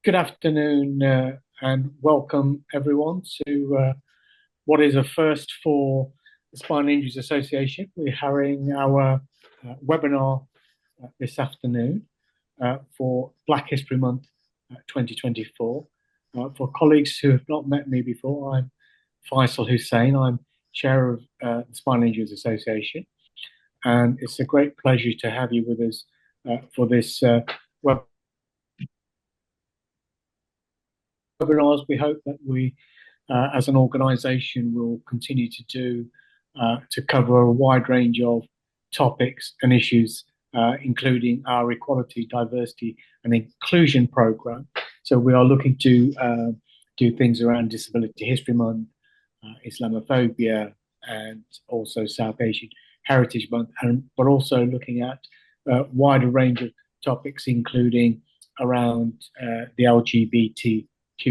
Good afternoon, and welcome everyone to what is a first for the Spinal Injuries Association. We're having our webinar this afternoon for Black History Month 2024. For colleagues who have not met me before, I'm Faisal Hussain. I'm chair of the Spinal Injuries Association, and it's a great pleasure to have you with us for this webinar. We hope that we, as an organisation, will continue to do to cover a wide range of topics and issues, including our equality, diversity, and inclusion programme. So we are looking to do things around Disability History Month, Islamophobia, and also South Asian Heritage Month, but also looking at a wider range of topics, including around the LGBTQ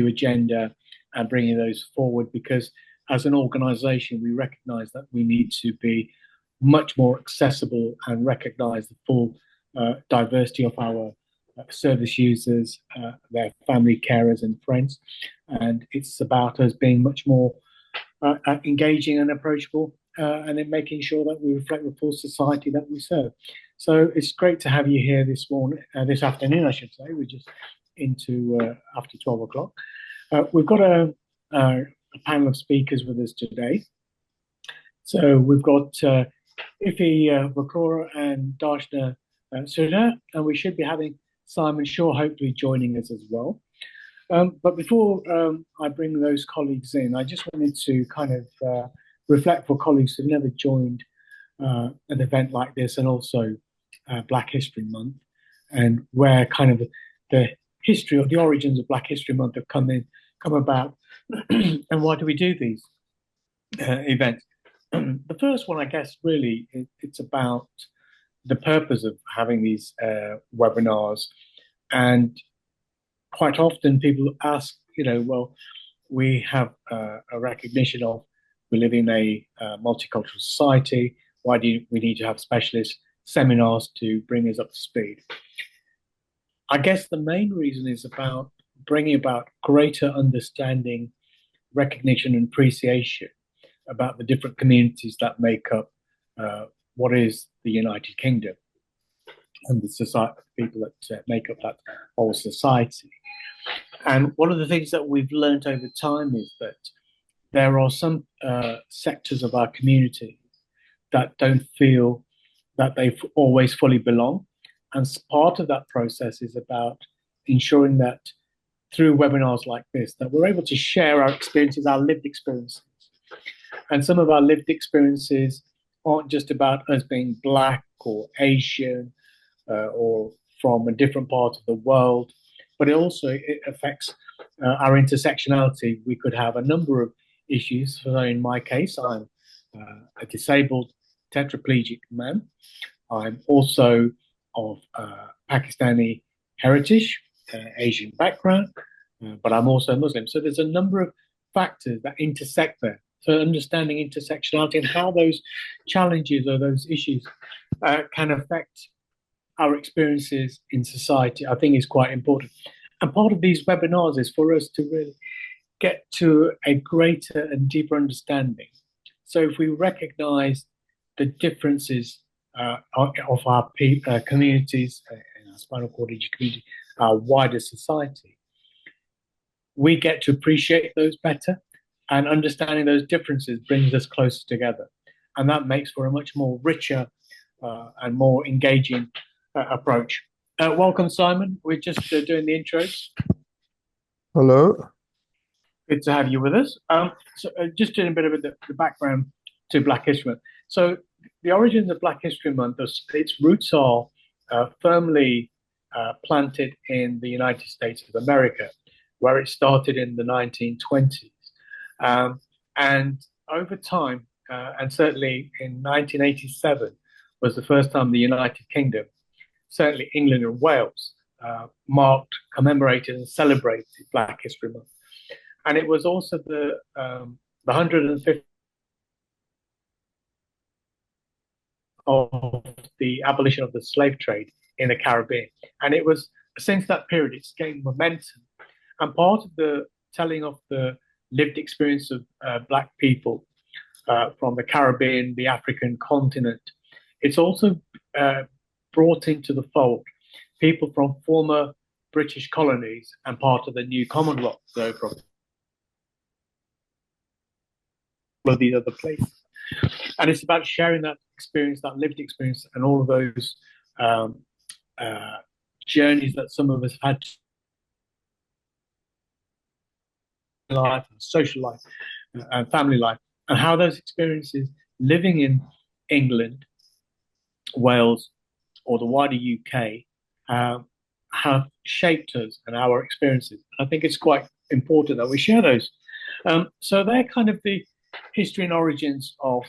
agenda and bringing those forward, because as an organisation, we recognise that we need to be much more accessible and recognise the full diversity of our service users, their family carers and friends. And it's about us being much more engaging and approachable, and in making sure that we reflect the full society that we serve. So it's great to have you here this morning, this afternoon, I should say. We're just into after 12 o'clock. We've got a panel of speakers with us today. So we've got Ife Vakora and Darshna Sudha, and we should be having Simon Shaw hopefully joining us as well. But before I bring those colleagues in, I just wanted to kind of reflect for colleagues who've never joined an event like this, and also Black History Month, and where kind of the history or the origins of Black History Month have come about, and why do we do these events? The first one, I guess, really, it's about the purpose of having these webinars. And quite often people ask, well, we have a recognition of we live in a multicultural society. Why do we need to have specialist seminars to bring us up to speed? I guess the main reason is about bringing about greater understanding, recognition, and appreciation about the different communities that make up what is the United Kingdom and the society, people that make up that whole society. And one of the things that we've learned over time is that there are some sectors of our community that don't feel that they always fully belong. And part of that process is about ensuring that through webinars like this, that we're able to share our experiences, our lived experiences. And some of our lived experiences aren't just about us being Black or Asian or from a different part of the world, but it affects our intersectionality. We could have a number of issues. So in my case, I'm a disabled tetraplegic man. I'm also of Pakistani heritage, Asian background, but I'm also Muslim. So there's a number of factors that intersect there. So understanding intersectionality and how those challenges or those issues can affect our experiences in society, I think is quite important. And part of these webinars is for us to really get to a greater and deeper understanding. So if we recognize the differences of our communities, in our spinal cord injury community, our wider society, we get to appreciate those better, and understanding those differences brings us closer together. And that makes for a much more richer and more engaging approach. Welcome, Simon. We're just doing the intros. Hello. Good to have you with us. Just doing a bit of the background to Black History Month. So the origins of Black History Month, its roots are firmly planted in the United States of America, where it started in the 1920s. And over time, and certainly in 1987, was the first time the United Kingdom, certainly England and Wales, commemorated and celebrated Black History Month. And it was also the 150th of the abolition of the slave trade in the Caribbean. And it was, since that period, it's gained momentum And part of the telling of the lived experience of Black people from the Caribbean, the African continent, it's also uh, brought into the fold people from former British colonies and part of the new Commonwealth, so from all of these other places. And it's about sharing that experience, that lived experience, and all of those um, uh, journeys that some of us had in life, social life, and family life, and how those experiences living in England, Wales, or the wider UK have shaped us and our experiences. I think it's quite important that we share those. So they're kind of the history and origins of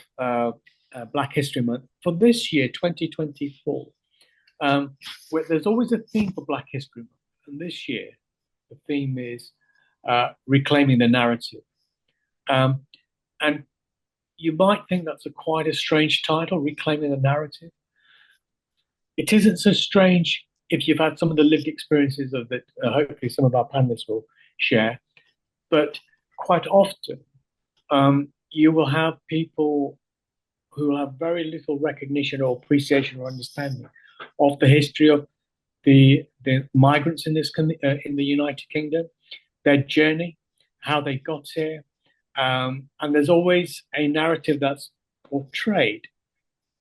Black History Month for this year, 2024. There's always a theme for Black History Month, and this year the theme is reclaiming the narrative. Um, and you might think that's quite a strange title, reclaiming the narrative. It isn't so strange if you've had some of the lived experiences of that. Hopefully, some of our panelists will share. But quite often, you will have people who will have very little recognition or appreciation or understanding of the history of the migrants in in the United Kingdom, their journey, how they got here, and there's always a narrative that's portrayed.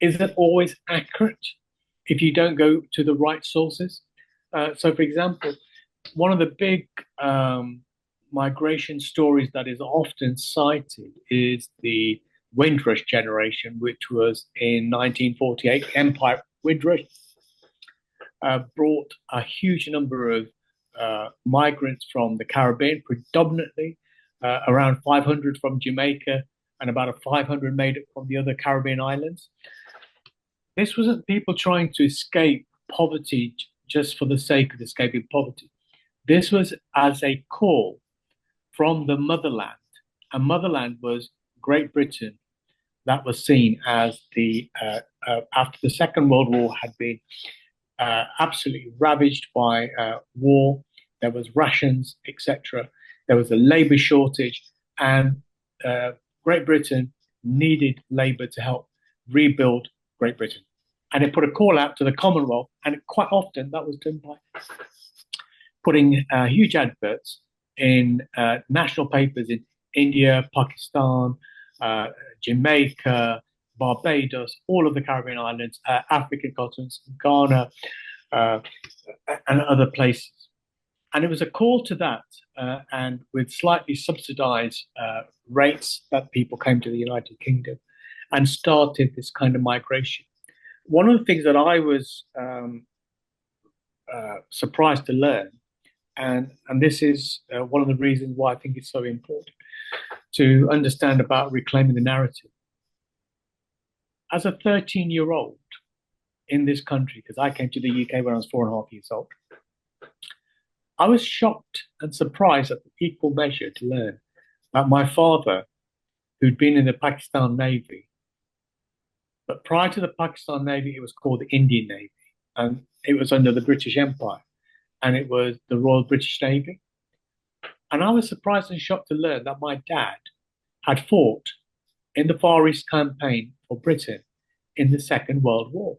Is it always accurate if you don't go to the right sources? So, for example, one of the big migration stories that is often cited is the Windrush generation, which was in 1948. Empire Windrush brought a huge number of migrants from the Caribbean, predominantly around 500 from Jamaica and about a 500 made it from the other Caribbean islands. This wasn't people trying to escape poverty just for the sake of escaping poverty. This was as a call from the motherland, and motherland was Great Britain. That was seen as the after the Second World War had been absolutely ravaged by war. There was rations, etc. There was a labour shortage, and Great Britain needed labour to help rebuild Great Britain. And it put a call out to the Commonwealth, and quite often that was done by putting huge adverts in national papers in India, Pakistan, Jamaica, Barbados, all of the Caribbean islands, African continents, Ghana, uh, and other places. And it was a call to that, and with slightly subsidized rates that people came to the United Kingdom and started this kind of migration. One of the things that I was surprised to learn, and this is one of the reasons why I think it's so important to understand about reclaiming the narrative. As a 13-year-old in this country, because I came to the UK when I was 4.5 years old, I was shocked and surprised at equal measure to learn that my father, who'd been in the Pakistan Navy, but prior to the Pakistan Navy, it was called the Indian Navy, and it was under the British Empire, and it was the Royal British Navy. And I was surprised and shocked to learn that my dad had fought in the Far East campaign for Britain in the Second World War.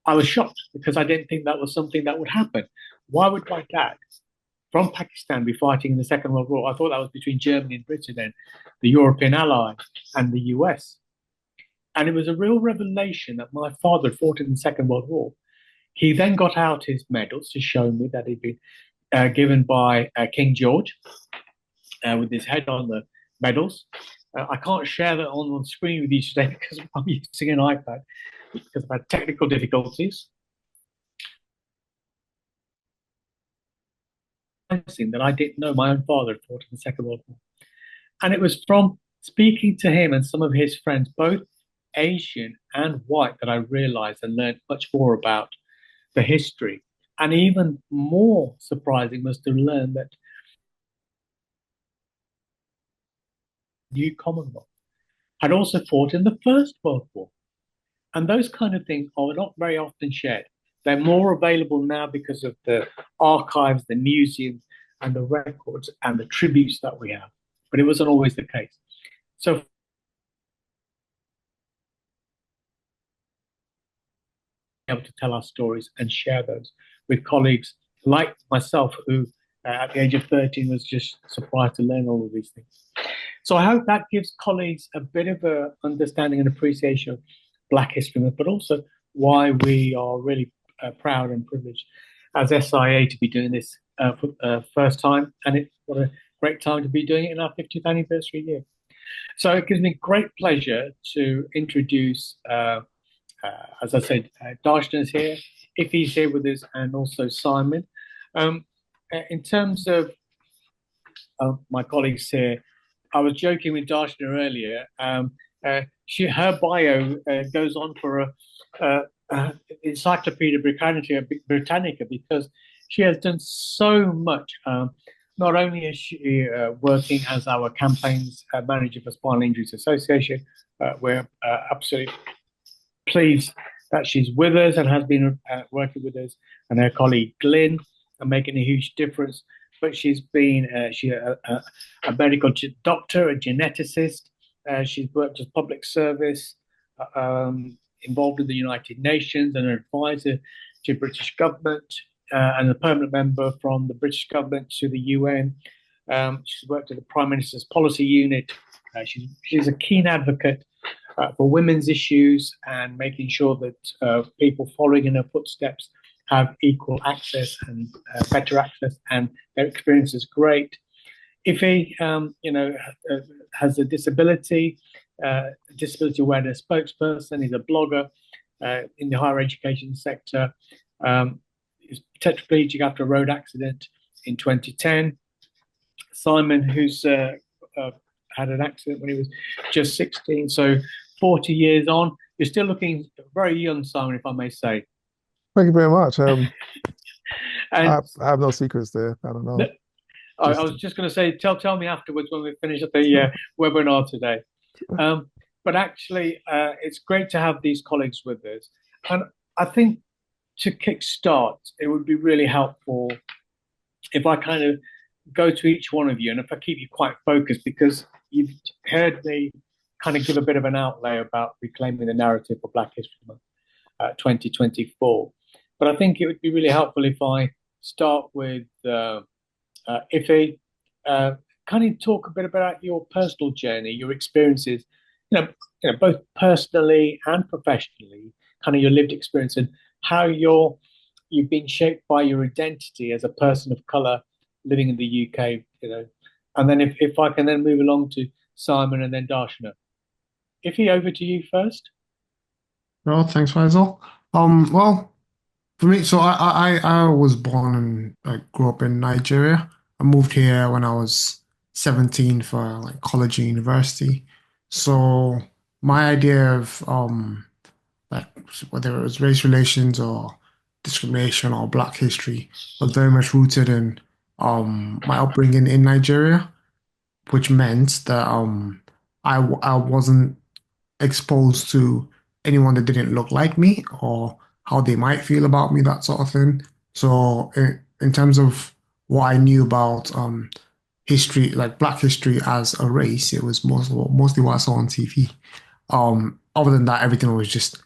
I was shocked because I didn't think that was something that would happen. Why would my dad from Pakistan be fighting in the Second World War? I thought that was between Germany and Britain and the European allies and the US. And it was a real revelation that my father fought in the Second World War. He then got out his medals to show me that he'd been given by King George with his head on the medals. I can't share that on the screen with you today because I'm using an iPad because I've had technical difficulties. That I didn't know my own father had fought in the Second World War. And it was from speaking to him and some of his friends, both Asian and white, that I realized and learned much more about the history. And even more surprising was to learn that New Commonwealth had also fought in the First World War. And those kind of things are not very often shared. They're more available now because of the archives, the museums, and the records and the tributes that we have. But it wasn't always the case. So able to tell our stories and share those with colleagues like myself, who at the age of 13 was just surprised to learn all of these things. So I hope that gives colleagues a bit of a understanding and appreciation of Black History Month, but also why we are really proud and privileged as SIA to be doing this for first time, and what a great time to be doing it in our 50th anniversary year. So it gives me great pleasure to introduce as I said, Darshan here, Ify's here with us, and also Simon. In terms of my colleagues here, I was joking with Darshan earlier. Her bio goes on for a Encyclopedia Britannica because she has done so much. Not only is she working as our campaigns manager for Spinal Injuries Association, we're absolutely pleased that she's with us and has been working with us, and her colleague Glyn are making a huge difference. But she's been a medical doctor, a geneticist. She's worked as public service, involved in the United Nations, and an advisor to British government, and a permanent member from the British government to the UN. She's worked at the Prime Minister's Policy Unit. She's a keen advocate for women's issues and making sure that people following in her footsteps have equal access and better access, and their experience is great. Ify, has a disability awareness spokesperson. He's a blogger in the higher education sector. He's tetraplegic after a road accident in 2010. Simon, who's had an accident when he was just 16, so 40 years on. You're still looking very young, Simon, if I may say. Thank you very much. And I have no secrets there. I don't know. I was just going to say, tell me afterwards when we finish up the webinar today. But actually, it's great to have these colleagues with us. And I think to kickstart, it would be really helpful if I kind of go to each one of you, and if I keep you quite focused, because you've heard me kind of give a bit of an outlay about reclaiming the narrative for Black History Month 2024. But I think it would be really helpful if I start with Ify. Kind of talk a bit about your personal journey, your experiences, both personally and professionally, kind of your lived experience, and how you've been shaped by your identity as a person of color living in the UK, and then if I can then move along to Simon and then Darshana. Ify, over to you first. Well, thanks, Faisal. Well, for me, so I was born and grew up in Nigeria. I moved here when I was 17 for like college and university. So my idea of like whether it was race relations or discrimination or Black history was very much rooted in my upbringing in Nigeria, which meant that I wasn't exposed to anyone that didn't look like me or how they might feel about me, that sort of thing. So in terms of what I knew about history, like Black history as a race, it was mostly what I saw on TV. Other than that, everything was just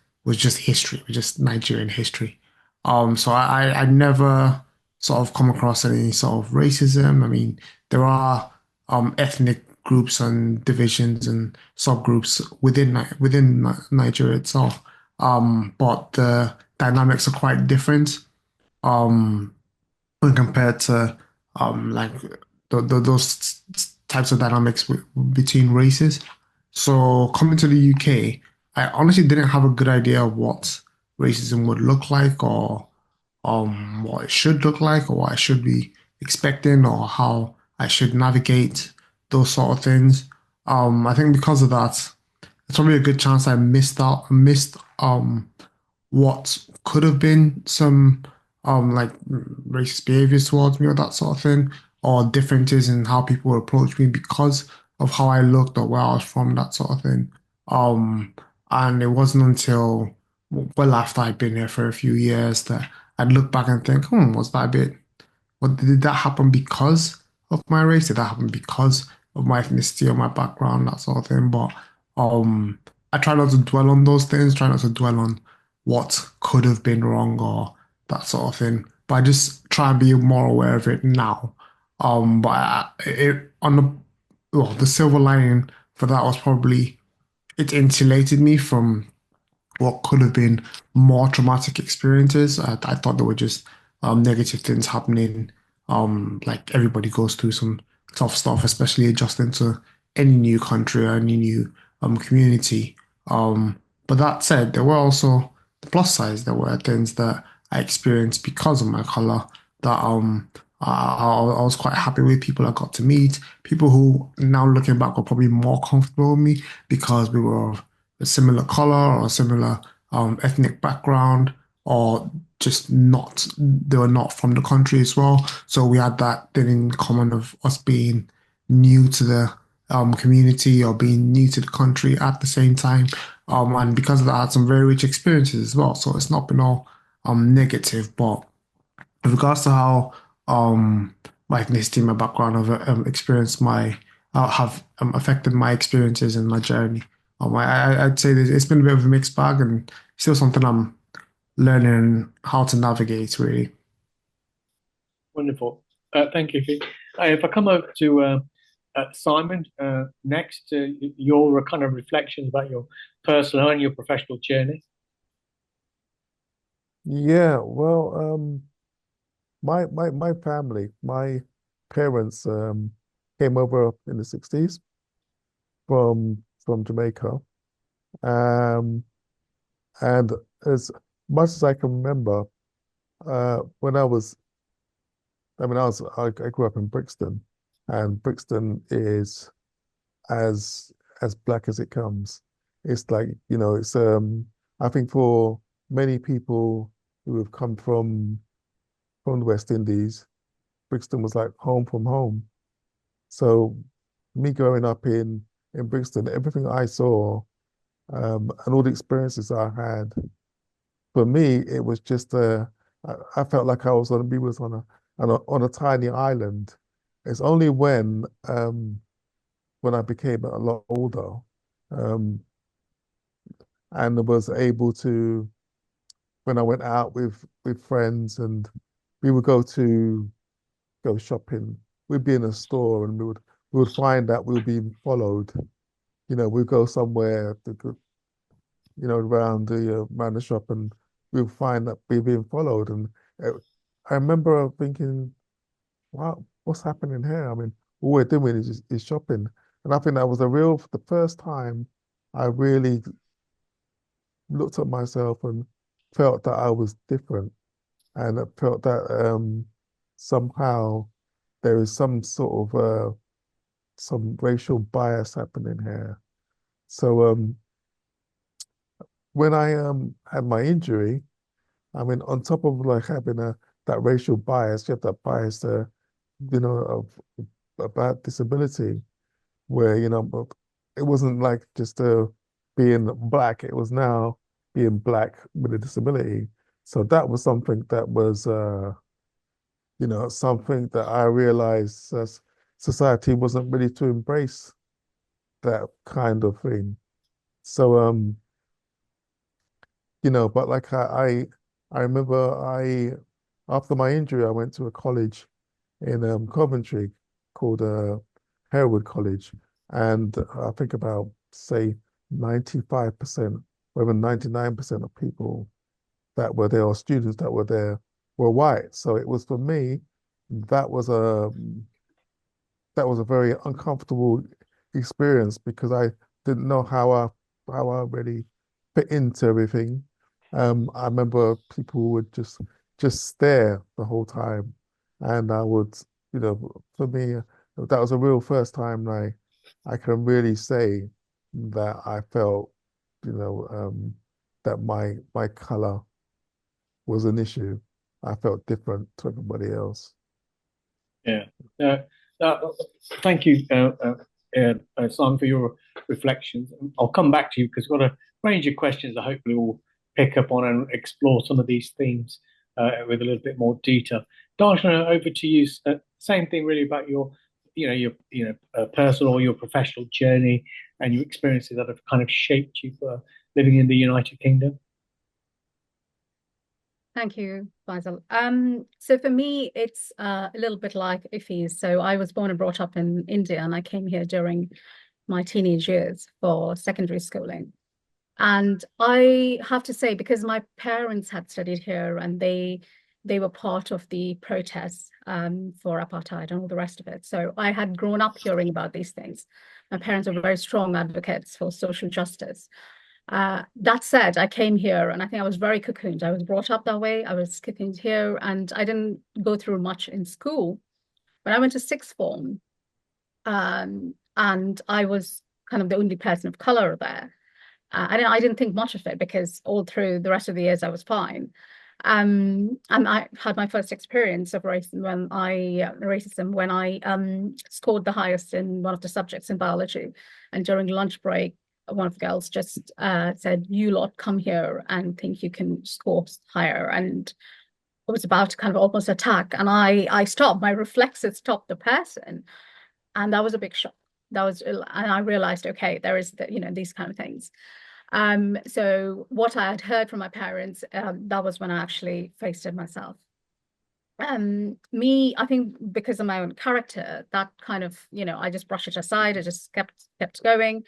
history, was just Nigerian history. So I never sort of come across any sort of racism. I mean, there are ethnic groups and divisions and subgroups within Nigeria itself, but the dynamics are quite different when compared to like those types of dynamics between races. So coming to the UK, I honestly didn't have a good idea of what racism would look like, or what it should look like, or what I should be expecting, or how I should navigate those sort of things. I think because of that, it's probably a good chance I missed what could have been some like racist behaviors towards me or that sort of thing, or differences in how people approach me because of how I looked or where I was from, that sort of thing. Um, and it wasn't until well after I'd been here for a few years that I'd look back and think, was that a bit What did that happen because of my race? Did that happen because of my ethnicity or my background, that sort of thing? But um, I try not to dwell on those things. Try not to dwell on what could have been wrong or that sort of thing. But I just try and be more aware of it now. But on the silver lining for that was probably it insulated me from what could have been more traumatic experiences. I thought there were just negative things happening. Like everybody goes through some tough stuff, especially adjusting to any new country or any new community. But that said, there were also the plus sides. There were things that I experienced because of my color that I was quite happy with. People I got to meet, people who now looking back were probably more comfortable with me because we were of a similar color or a similar ethnic background, or just not, they were not from the country as well. So we had that thing in common of us being new to the community or being new to the country at the same time. And because of that, I had some very rich experiences as well. So it's not been all negative, but with regards to how my ethnicity, my background have experienced my have affected my experiences and my journey. I'd say that it's been a bit of a mixed bag and still something I'm learning how to navigate really. Wonderful. Thank you. If I come over to Simon next, your kind of reflections about your personal and your professional journey. Yeah, well, my family, my parents came over in the 60s from Jamaica. Um, and as much as I can remember, when I grew up in Brixton, and Brixton is as as black as it comes. It's like, I think for many people who have come from the West Indies, Brixton was like home from home. So me growing up in Brixton, everything I saw, and all the experiences I had, for me, it was just I felt like we was on a tiny island. It's only when I became a lot older, um, and was able to, when I went out with friends, and we would go shopping. We'd be in a store, and we would find that we were being followed. We'd go somewhere around the shop, and we would find that we're being followed. And uh, I remember thinking, wow, what's happening here? I mean, all we're doing is shopping. And I think that was the first time I really looked at myself and felt that I was different, and I felt that somehow there is some sort of some racial bias happening here. So when I had my injury, I mean, on top of like having that racial bias, you have that bias, of about disability, where it wasn't like just being black; it was now being black with a disability. So that was something that was, something that I realized society wasn't ready to embrace that kind of thing. So, but like I remember after my injury, I went to a college in Coventry called Harewood College, and I think about say 95%, or even 99% of people that were there, or students that were there, were white. So it was for me, that was a that was a very uncomfortable experience because I didn't know how I really fit into everything. I remember people would just stare the whole time, and I would, for me, that was a real first time I can really say that I felt, you know, that my color was an issue. I felt different to everybody else. Yeah. Uh, uh, Thank you, Simon, for your reflections. I'll come back to you because we've got a range of questions that hopefully we'll pick up on and explore some of these themes with a little bit more detail. Darshana, over to you. Same thing really about your personal or your professional journey and your experiences that have kind of shaped you for living in the United Kingdom. Thank you, Faisal. So for me, it's a little bit like Ify's. So I was born and brought up in India, and I came here during my teenage years for secondary schooling. And I have to say, because my parents had studied here and they were part of the protests for apartheid and all the rest of it. So I had grown up hearing about these things. My parents were very strong advocates for social justice. That said, I came here and I think I was very cocooned. I was brought up that way. I was cocooned here and I didn't go through much in school. But I went to sixth form and I was kind of the only person of color there. I didn't think much of it because all through the rest of the years I was fine. And I had my first experience of racism when I scored the highest in one of the subjects in biology. And during lunch break, one of the girls just said, "You lot come here and think you can score higher." And I was about to kind of almost attack, and I stopped. My reflexes stopped the person, and that was a big shock. And I realized, okay, there is these kind of things. So what I had heard from my parents, that was when I actually faced it myself. I think because of my own character, that kind of, I just brushed it aside. I just kept going.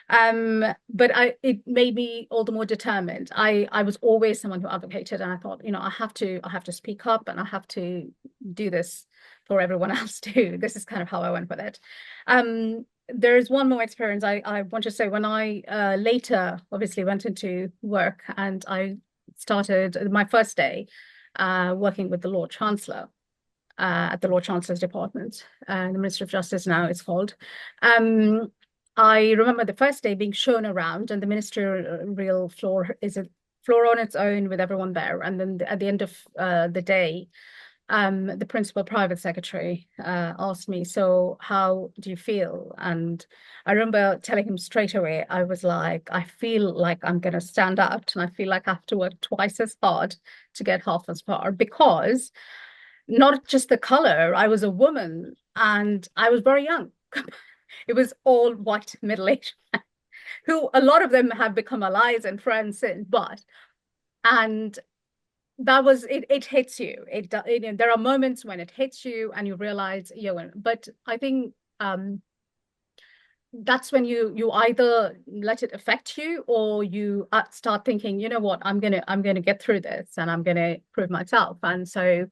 But it made me all the more determined. I was always someone who advocated, and I thought, I have to speak up, and I have to do this for everyone else too. This is kind of how I went with it. There's one more experience I want to say. When I later obviously went into work and I started my first day working with the Lord Chancellor at the Lord Chancellor's Department, the Ministry of Justice now it's called. I remember the first day being shown around, and the ministerial floor is a floor on its own with everyone there. And then at the end of the day, the principal private secretary asked me, "So how do you feel?" And I remember telling him straight away, I was like, "I feel like I'm going to stand out, and I feel like I have to work twice as hard to get half as far, because not just the color, I was a woman and I was very young." It was all white middle-aged men, who a lot of them have become allies and friends since, and that was it hits you. There are moments when it hits you and you realize, but I think that's when you either let it affect you, or you start thinking, you know what, I'm gonna get through this and I'm gonna prove myself. And so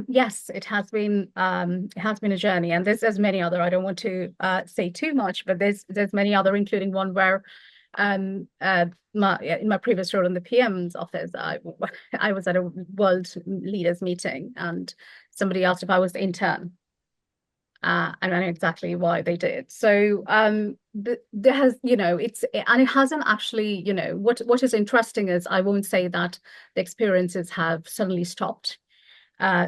yes, it has been a journey, and there's many other. I don't want to say too much, but there's many other, including one where in my previous role in the PM's office, I was at a world leaders meeting, and somebody asked if I was the intern. And I know exactly why they did. So there has, and it hasn't actually, what is interesting is, I won't say that the experiences have suddenly stopped.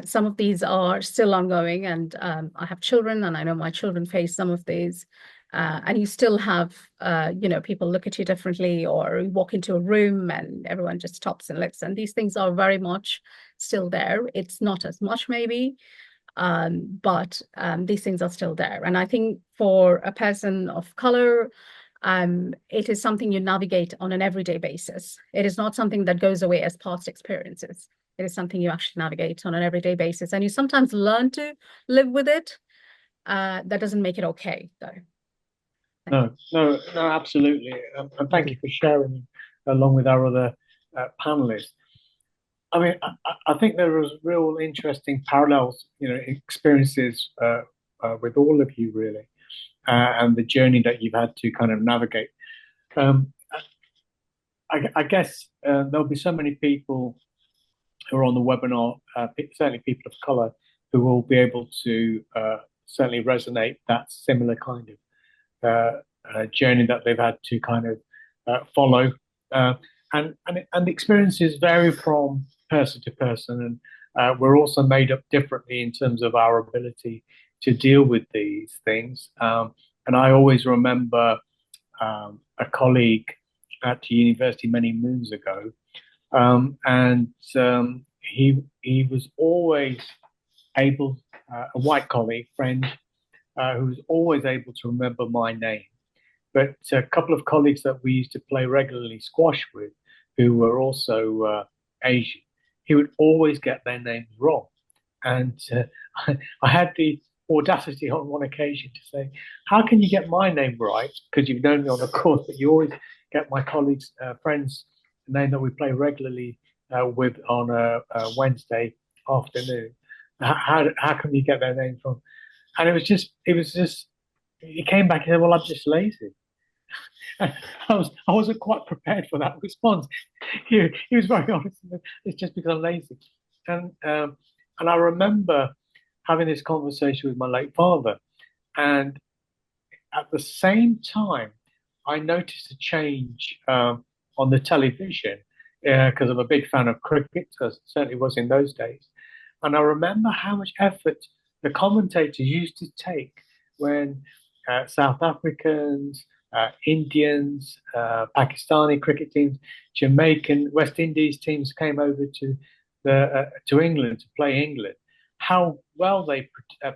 Some of these are still ongoing, and I have children, and I know my children face some of these. And you still have, people look at you differently, or you walk into a room and everyone just stops and looks. And these things are very much still there. It's not as much maybe, but these things are still there. And I think for a person of color, it is something you navigate on an everyday basis. It is not something that goes away as past experiences. It is something you actually navigate on an everyday basis, and you sometimes learn to live with it. That doesn't make it okay, though. No, absolutely. And thank you for sharing along with our other panelists. I mean, I think there was real interesting parallels, experiences with all of you really, and the journey that you've had to kind of navigate. I guess there'll be so many people who are on the webinar, certainly people of color, who will be able to certainly resonate that similar kind of journey that they've had to kind of follow. And the experiences vary from person to person, and we're also made up differently in terms of our ability to deal with these things. And I always remember a colleague at university many moons ago, and he was always able, a white colleague, friend, who was always able to remember my name. But a couple of colleagues that we used to play regularly squash with, who were also Asian, he would always get their names wrong. And I had the audacity on one occasion to say, "How can you get my name right? Because you've known me on the course, but you always get my colleagues, friends, the name that we play regularly with on a Wednesday afternoon. How can you get their names wrong?" And he came back and said, "Well, I'm just lazy." I wasn't quite prepared for that response. He was very honest. It's just because I'm lazy, and I remember having this conversation with my late father, and at the same time, I noticed a change on the television because I'm a big fan of cricket, as it certainly was in those days, and I remember how much effort the commentators used to take when South Africans, Indians, Pakistani cricket teams, Jamaican, West Indies teams came over to England to play England. How well they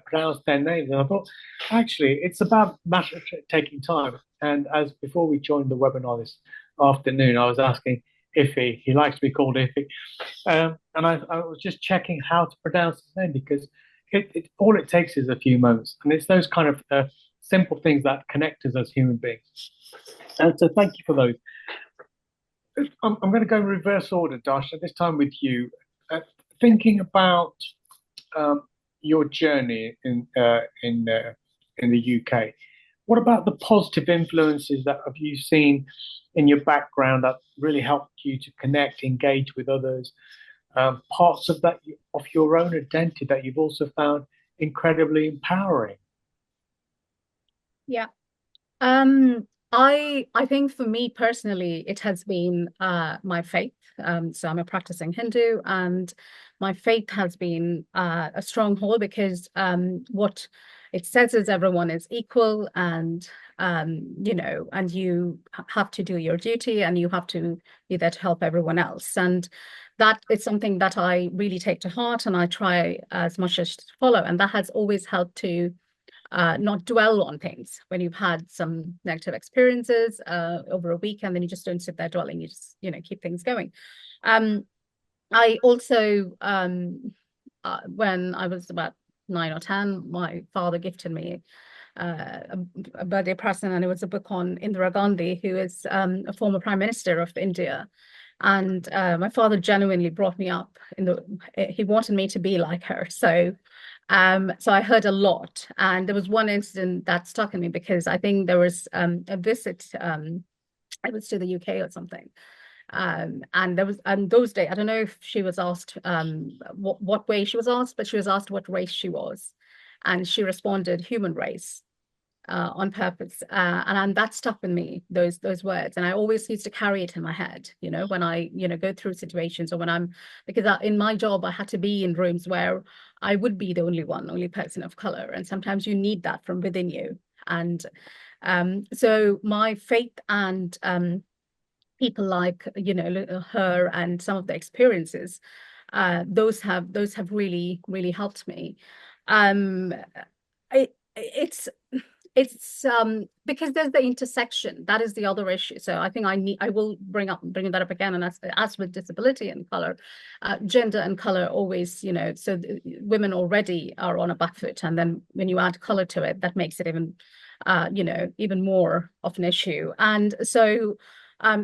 pronounced their names, and I thought, actually, it's about matter of taking time. And as before we joined the webinar this afternoon, I was asking Iffy. He likes to be called Iffy, and I was just checking how to pronounce his name because all it takes is a few moments, and it's those kind of simple things that connect us as human beings. And so thank you for those. I'm going to go in reverse order, Dasha, this time with you. Thinking about your journey in the UK, what about the positive influences that have you seen in your background that really helped you to connect, engage with others? Parts of that of your own identity that you've also found incredibly empowering. Yeah. I think for me personally, it has been my faith. So I'm a practicing Hindu, and my faith has been a stronghold because what it says is everyone is equal, and and you have to do your duty, and you have to be there to help everyone else. And that is something that I really take to heart, and I try as much as to follow. And that has always helped to not dwell on things when you've had some negative experiences over a weekend. Then you just don't sit there dwelling. You just keep things going. I also when I was about 9 or 10, my father gifted me a birthday present, and it was a book on Indira Gandhi, who is a former Prime Minister of India. And my father genuinely brought me up he wanted me to be like her. So I heard a lot, and there was one incident that stuck in me because I think there was a visit. I was to the UK or something, and there was those days. I don't know if she was asked what way she was asked, but she was asked what race she was, and she responded human race. On purpose, and that stuck with me, those words, and I always used to carry it in my head, when I go through situations, or when because in my job I had to be in rooms where I would be the only person of color, and sometimes you need that from within you. And so my faith and people like her and some of the experiences, those have really helped me. It's because there's the intersection. That is the other issue. So I think I will bring that up again. And as with disability and color, gender and color always, so women already are on a back foot, and then when you add color to it, that makes it even even more of an issue. And so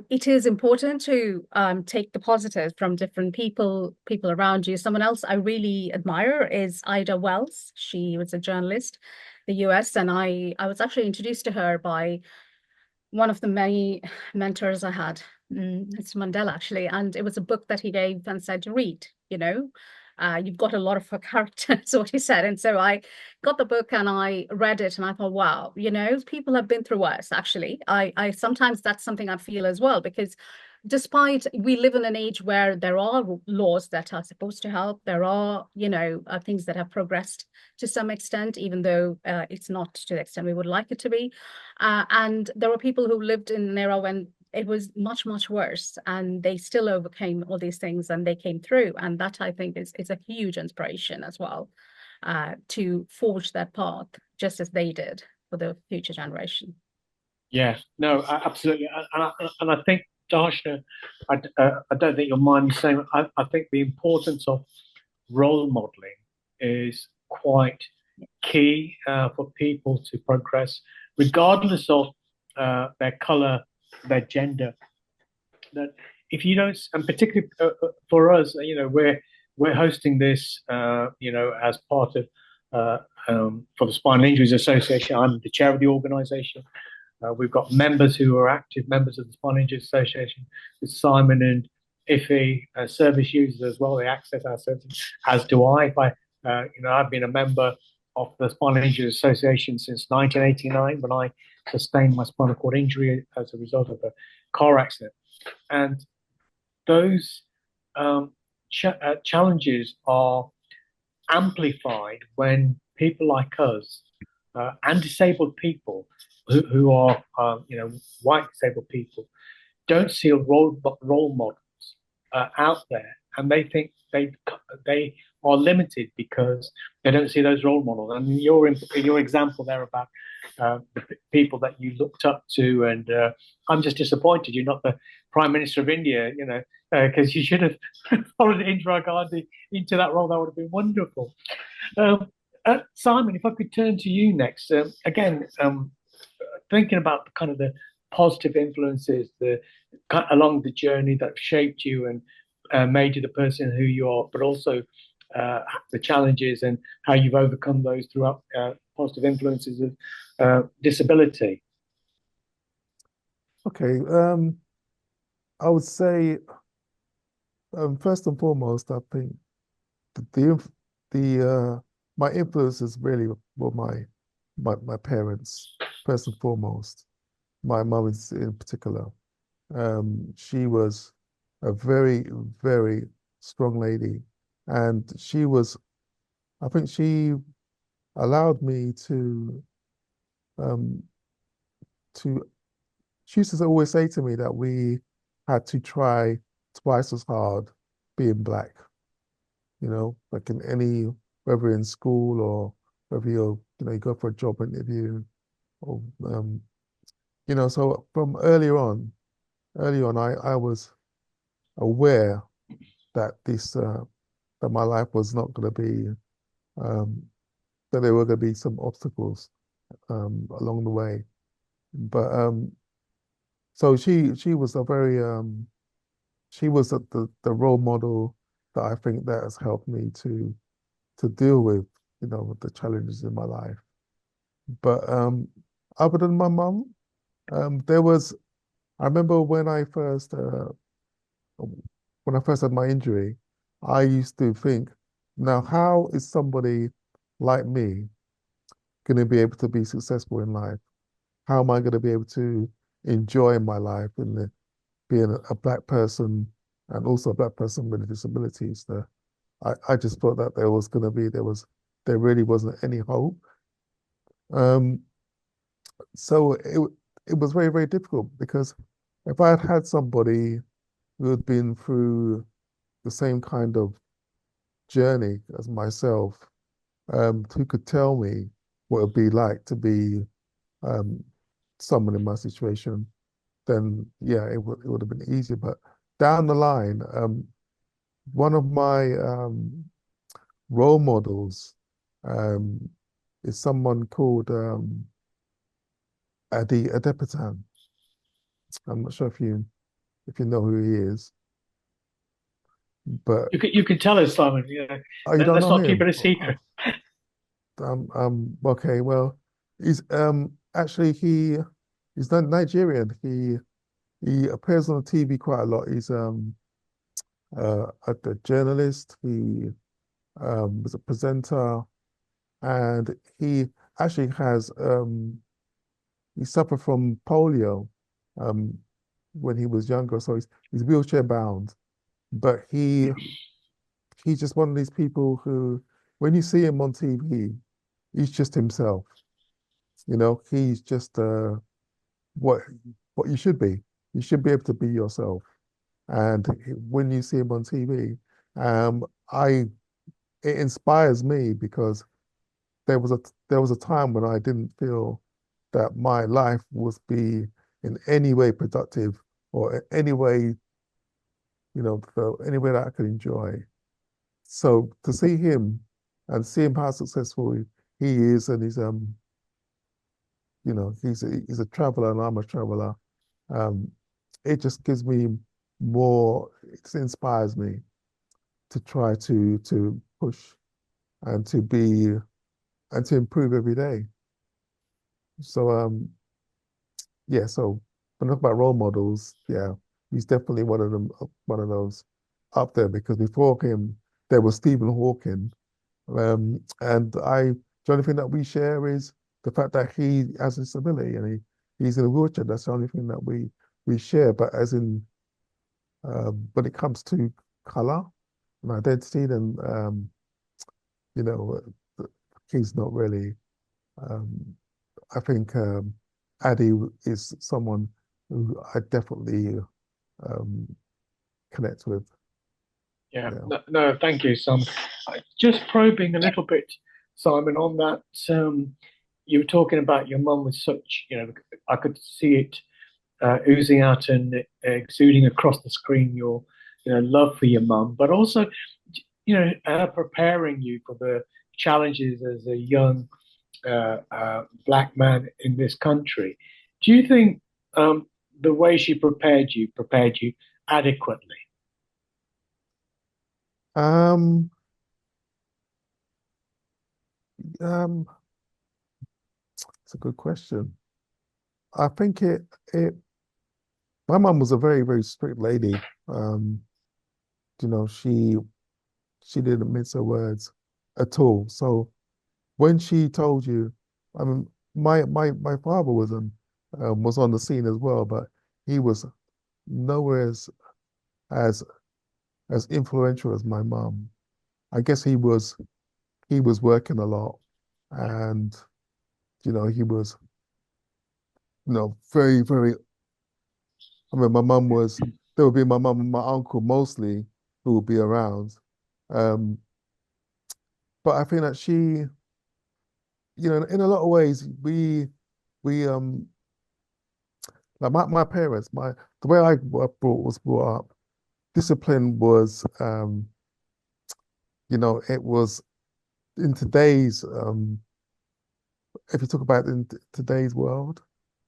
it is important to take the positives from different people around you. Someone else I really admire is Ida Wells. She was a journalist, the US, and I was actually introduced to her by one of the many mentors I had. It's Mandela, actually, and it was a book that he gave and said to read. You've got a lot of her character, is what he said. And so I got the book and I read it, and I thought, wow, people have been through worse. Actually, I sometimes that's something I feel as well, because despite we live in an age where there are laws that are supposed to help, there are things that have progressed to some extent, even though it's not to the extent we would like it to be, and there were people who lived in an era when it was much worse, and they still overcame all these things, and they came through. And that, I think, is a huge inspiration as well. to forge their path just as they did for the future generation. Yeah, no, absolutely. And I think, Darshna, I don't think you'll mind me saying, I think the importance of role modeling is quite key for people to progress, regardless of their color, their gender. That if you don't, and particularly for us, we're hosting this, as part of for the Spinal Injuries Association. I'm the chair of the organisation. We've got members who are active members of the Spinal Injuries Association, with Simon and Iffy, service users as well. They access our services, as do I. I've been a member of the Spinal Injuries Association since 1989, when I sustained my spinal cord injury as a result of a car accident. And those challenges are amplified when people like us and disabled people who are, white disabled people, don't see role models out there, and they think they are limited because they don't see those role models. And your example there about the people that you looked up to, and I'm just disappointed you're not the Prime Minister of India, because you should have followed Indira Gandhi into that role. That would have been wonderful. Simon, if I could turn to you next. Again, thinking about kind of the positive influences along the journey that shaped you and made you the person who you are, but also the challenges and how you've overcome those throughout positive influences of disability. Okay, I would say first and foremost, I think my influences really were my parents, first and foremost. My mum in particular. She was a very, very strong lady, and I think she allowed me she used to always say to me that we had to try twice as hard being black, like whether in school or whether you go for a job interview, or so from early on, I was aware that that my life was not going to be, that there were going to be some obstacles along the way. But so she was she was the role model that I think that has helped me to deal with the challenges in my life. But other than my mum, I remember when I first had my injury, I used to think, now how is somebody like me going to be able to be successful in life? How am I going to be able to enjoy my life and being a black person, and also a black person with disabilities? I just thought that there really wasn't any hope. So it was very, very difficult, because if I had had somebody who had been through the same kind of journey as myself, who could tell me what it would be like to be someone in my situation, then yeah, it would have been easier. But down the line, one of my role models is someone called Adi Adepitan. I'm not sure if you know who he is, but You can tell us, Simon. oh, you don't Let's know not keep him? it a secret. Okay, well, he's actually he's not Nigerian. He appears on TV quite a lot. He's a journalist. He was a presenter, and he actually has he suffered from polio when he was younger, so he's wheelchair bound. But he's just one of these people who, when you see him on TV, he's just himself. He's just what you should be. You should be able to be yourself. And when you see him on TV, I it inspires me, because there was a time when I didn't feel that my life would be in any way productive or in any way, any way that I could enjoy. So to see him and see him how successful he is, and he's a traveler and I'm a traveler. Um, it just gives me more. It inspires me to try to push and to be and to improve every day. So yeah. So when I talk about role models, yeah, he's definitely one of those up there because before him there was Stephen Hawking. And the only thing that we share is the fact that he has a disability and he's in a wheelchair. That's the only thing that we share. But as in, when it comes to color and identity, then you know, he's not really. Um, I think Addy is someone who I definitely um, connect with. Yeah, Yeah. no, thank you, Simon. Just probing a little bit, Simon, on that. You were talking about your mum with such, I could see it oozing out and exuding across the screen your, love for your mum, but also, her preparing you for the challenges as a young black man in this country. Do you think the way she prepared you adequately? Um, um, it's a good question. I think it my mum was a very, very strict lady. Um, you know, she didn't mince her words at all. So when she told you, I mean, my father was on the scene as well, but he was nowhere as as influential as my mum. I guess he was working a lot, and he was very, very. I mean, my mum was there would be my mum and my uncle mostly who would be around. Um, but I think that she, in a lot of ways, we like my parents, the way was brought up, discipline was it was in today's if you talk about in today's world,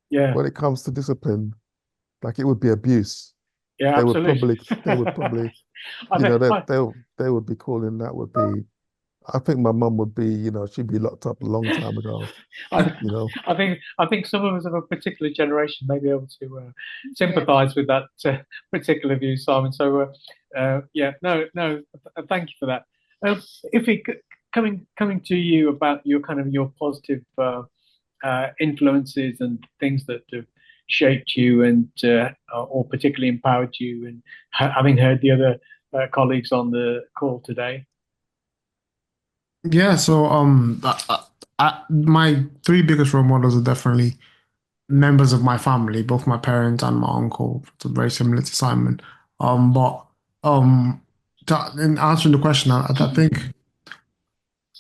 Yeah, when it comes to discipline, like it would be abuse. yeah, absolutely. They would probably, I think, they would be calling that would be I think my mum would be, she'd be locked up a long time ago, I, you know. I think some of us of a particular generation may be able to sympathise with that particular view, Simon. So, yeah, no, thank you for that. If we coming to you about your positive influences and things that have shaped you and or particularly empowered you, and having heard the other colleagues on the call today. Yeah, so my three biggest role models are definitely members of my family, both my parents and my uncle. So very similar to Simon. But um, in answering the question, I think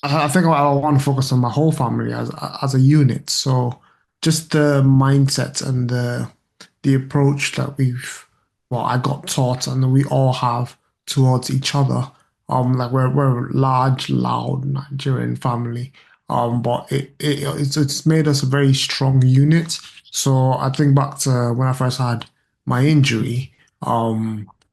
I want to focus on my whole family as a unit. So just the mindset and the approach that I got taught and that we all have towards each other. Like we're a large, loud Nigerian family. But it's made us a very strong unit. So I think back to when I first had my injury.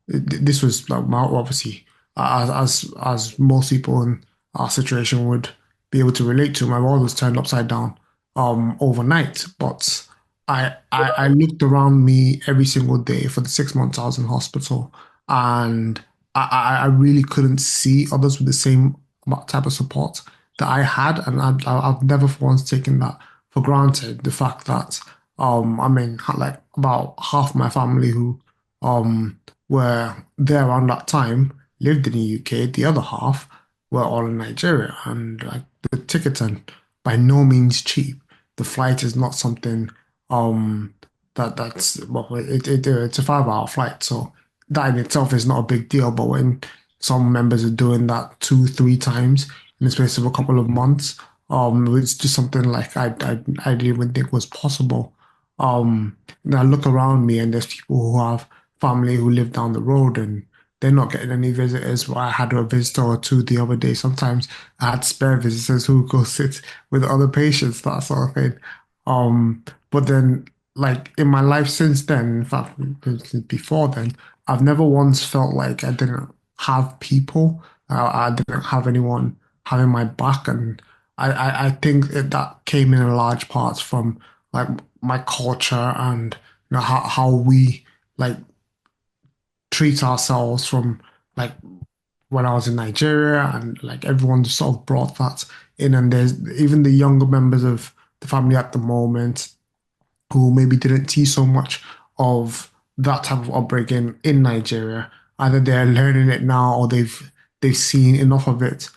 This was like my obviously as most people in our situation would be able to relate to. My world was turned upside down overnight, but I looked around me every single day for the 6 months I was in hospital, and I really couldn't see others with the same type of support that I had, and I've never for once taken that for granted. The fact that I mean, like about half my family who um were there around that time lived in the UK. The other half were all in Nigeria, and like the tickets are by no means cheap. The flight is not something um that's well, it's a 5 hour flight, so that in itself is not a big deal. But when some members are doing that two, three times in the space of a couple of months, It's just something like I didn't even think was possible. And I look around me and there's people who have family who live down the road and they're not getting any visitors. Well, I had a visitor or two the other day. Sometimes I had spare visitors who go sit with other patients, that sort of thing. But then, like in my life since then, in fact, before then, I've never once felt like I didn't have people. I didn't have anyone having my back, and I think that came in a large part from like my culture and how we like treat ourselves from like when I was in Nigeria and like everyone just sort of brought that in, and there's even the younger members of the family at the moment who maybe didn't see so much of that type of upbringing in Nigeria. Either they're learning it now or they've seen enough of it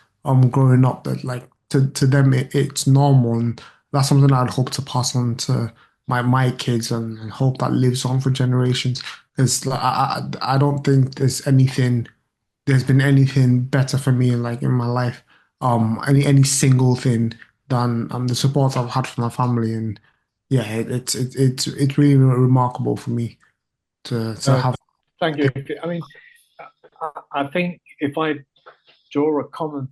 growing up that like to them it's normal, and that's something I'd hope to pass on to my kids, and hope that lives on for generations. Because like, I don't think there's been anything better for me like in my life, any single thing than the support I've had from my family. And yeah, it's really remarkable for me to Uh, have. Thank you. I mean, I think if I draw a common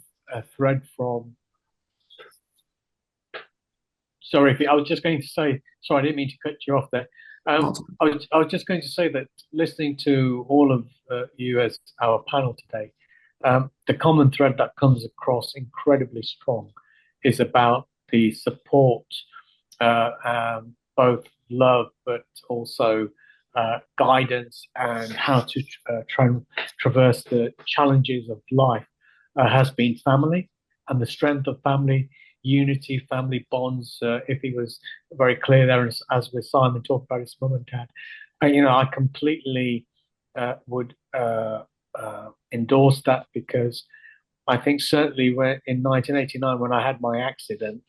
thread from, sorry, I was just going to say, sorry, I didn't mean to cut you off there. I was just going to say that listening to all of you as our panel today, the common thread that comes across incredibly strong is about the support, both love, but also guidance and how to traverse the challenges of life has been family and the strength of family unity, family bonds. If he was very clear there, as with Simon talked about his mum and dad, I completely would endorse that, because I think certainly when in 1989 when I had my accident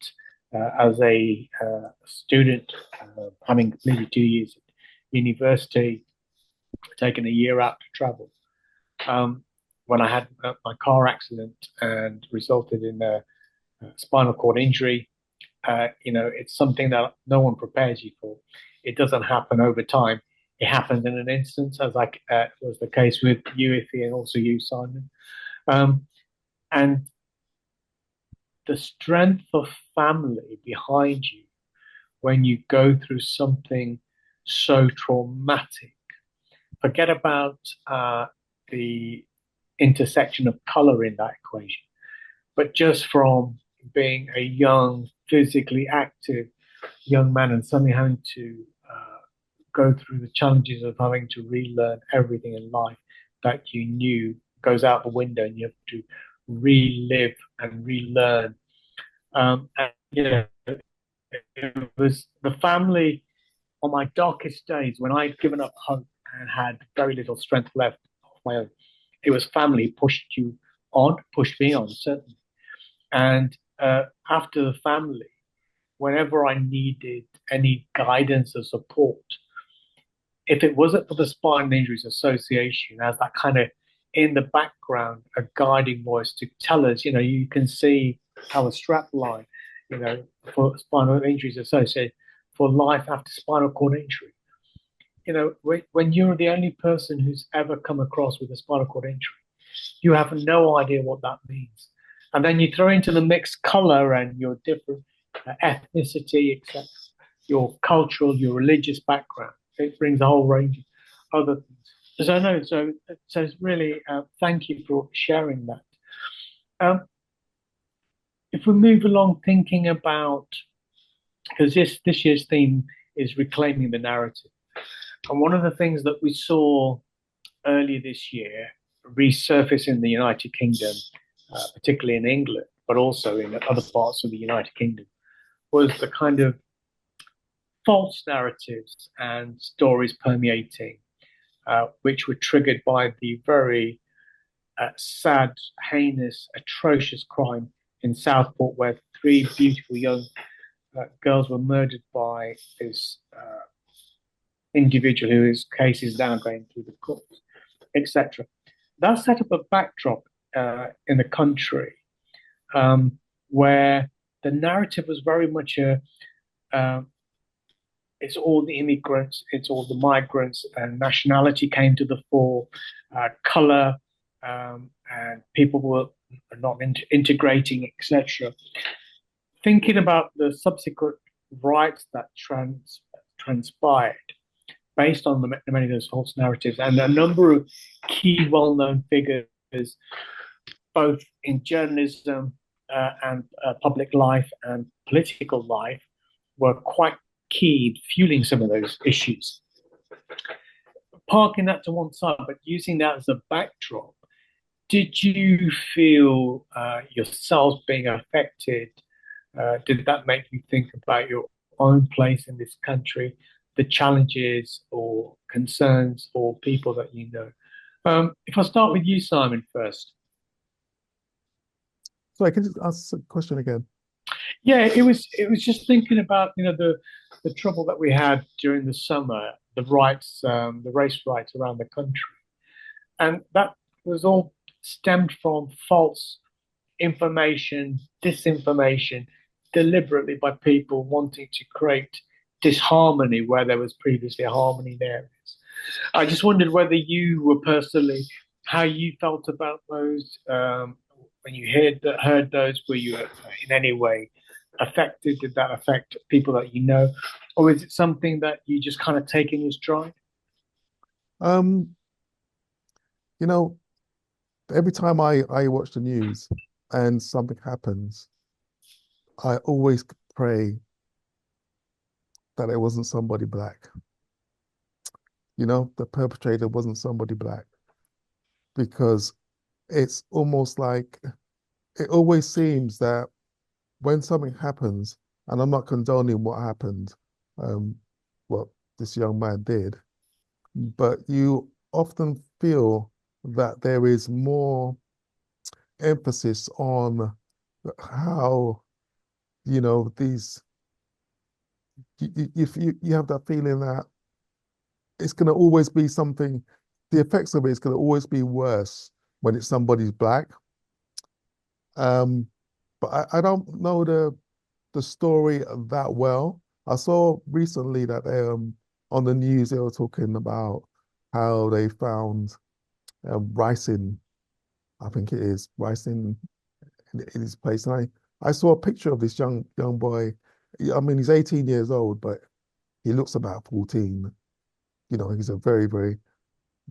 as a student, having completed 2 years at university, taken a year out to travel. When I had my car accident and resulted in a spinal cord injury, it's something that no one prepares you for. It doesn't happen over time. It happens in an instant, as like was the case with you, Iffy, and also you, Simon. And the strength of family behind you when you go through something so traumatic. Forget about the intersection of color in that equation, but just from being a young, physically active young man and suddenly having to go through the challenges of having to relearn everything in life that you knew goes out the window, and you have to relive and relearn. And it was the family on my darkest days when I'd given up hope and had very little strength left of my own. It was family pushed you on, pushed me on, certainly. And after the family, whenever I needed any guidance or support, if it wasn't for the Spinal Injuries Association as that kind of in the background, a guiding voice to tell us, you can see our strap line, for Spinal Injuries Association for life after spinal cord injury. When you're the only person who's ever come across with a spinal cord injury, you have no idea what that means. And then you throw into the mix color and your different ethnicity, etc., your cultural, your religious background. It brings a whole range of other things. So no, so it's really thank you for sharing that. If we move along thinking about, because this year's theme is reclaiming the narrative, and one of the things that we saw earlier this year resurface in the United Kingdom, particularly in England, but also in other parts of the United Kingdom, was the kind of false narratives and stories permeating, which were triggered by the very sad, heinous, atrocious crime in Southport, where three beautiful young girls were murdered by this individual whose case is now going through the courts, etc. That set up a backdrop in the country where the narrative was very much uh, it's all the immigrants, it's all the migrants, and nationality came to the fore, color, and people were not integrating, etc. Thinking about the subsequent riots that transpired based on many of those false narratives, and a number of key well-known figures, both in journalism and public life and political life, were quite key in fueling some of those issues. Parking that to one side, but using that as a backdrop, did you feel yourselves being affected? Did that make you think about your own place in this country, the challenges or concerns or people that you know? If I start with you, Simon, first. So I can just ask the question again. Yeah, it was just thinking about the trouble that we had during the summer, the race riots around the country, and that was all stemmed from false information, disinformation, deliberately by people wanting to create disharmony where there was previously a harmony in areas. I just wondered whether you were personally, how you felt about those when you heard those. Were you in any way affected? Did that affect people that you know, or is it something that you just kind of take in as stride? Um, you know, every time I watch the news and something happens, I always pray that it wasn't somebody black. The perpetrator wasn't somebody black, because it's almost like it always seems that when something happens, and I'm not condoning what happened, um, what this young man did, but you often feel that there is more emphasis on how, these, you have that feeling that it's going to always be something, the effects of it is going to always be worse when it's somebody's black. But I don't know the story that well. I saw recently that on the news they were talking about how they found ricin, I think it is ricin in his place. And I saw a picture of this young boy. I mean, he's 18 years old, but he looks about 14. He's a very, very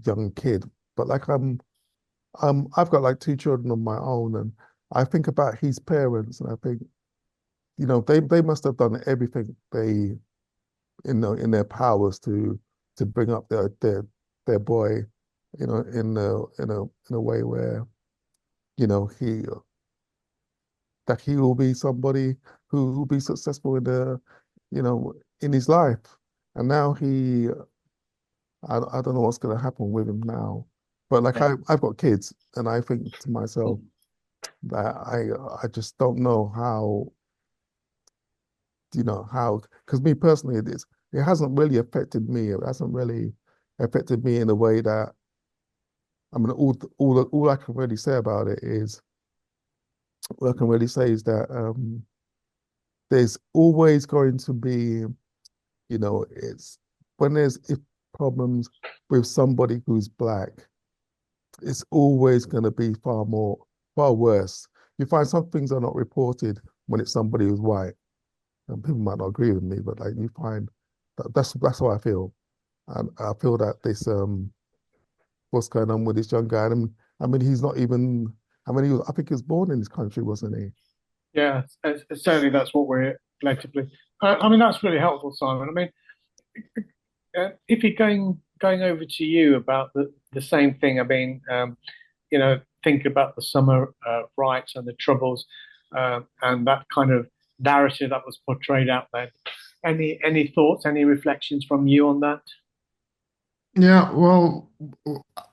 young kid. But like I've got like two children of my own, and I think about his parents, and I think, they must have done everything they in their powers to bring up their boy, in a way where, he that he will be somebody who will be successful in his life. And now I don't know what's going to happen with him now. But like Yeah. I've got kids, and I think to myself that I just don't know how, because me personally, it hasn't really affected me. It hasn't really affected me in a way that, I mean, all I can really say about it is, all I can really say is that there's always going to be, it's when there's problems with somebody who's black, it's always going to be far worse. You find some things are not reported when it's somebody who's white, and people might not agree with me, but like you find that's how I feel, and I feel that this what's going on with this young guy. I mean, he's not even. I mean, I think he was born in this country, wasn't he? Yeah, certainly that's what we're collectively. I mean, that's really helpful, Simon. I mean, if you're going over to you about the same thing, I mean, think about the summer riots and the troubles, and that kind of narrative that was portrayed out there. Any thoughts, any reflections from you on that? Yeah, well,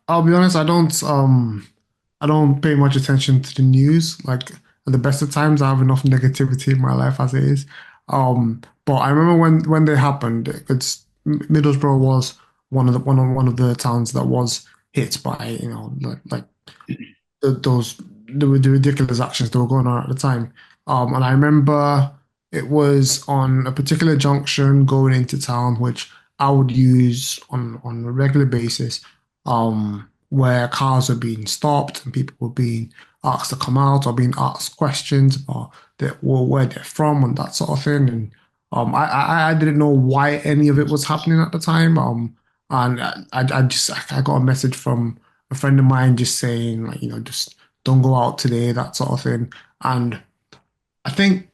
I'll be honest, I don't pay much attention to the news. Like at the best of times, I have enough negativity in my life as it is. But I remember when they happened, it's Middlesbrough was one of the towns that was hit by, like those the ridiculous actions that were going on at the time. And I remember it was on a particular junction going into town, which I would use on a regular basis, where cars were being stopped and people were being asked to come out or being asked questions about where they're from and that sort of thing. And I didn't know why any of it was happening at the time. And I got a message from a friend of mine just saying, like, just don't go out today, that sort of thing. And I think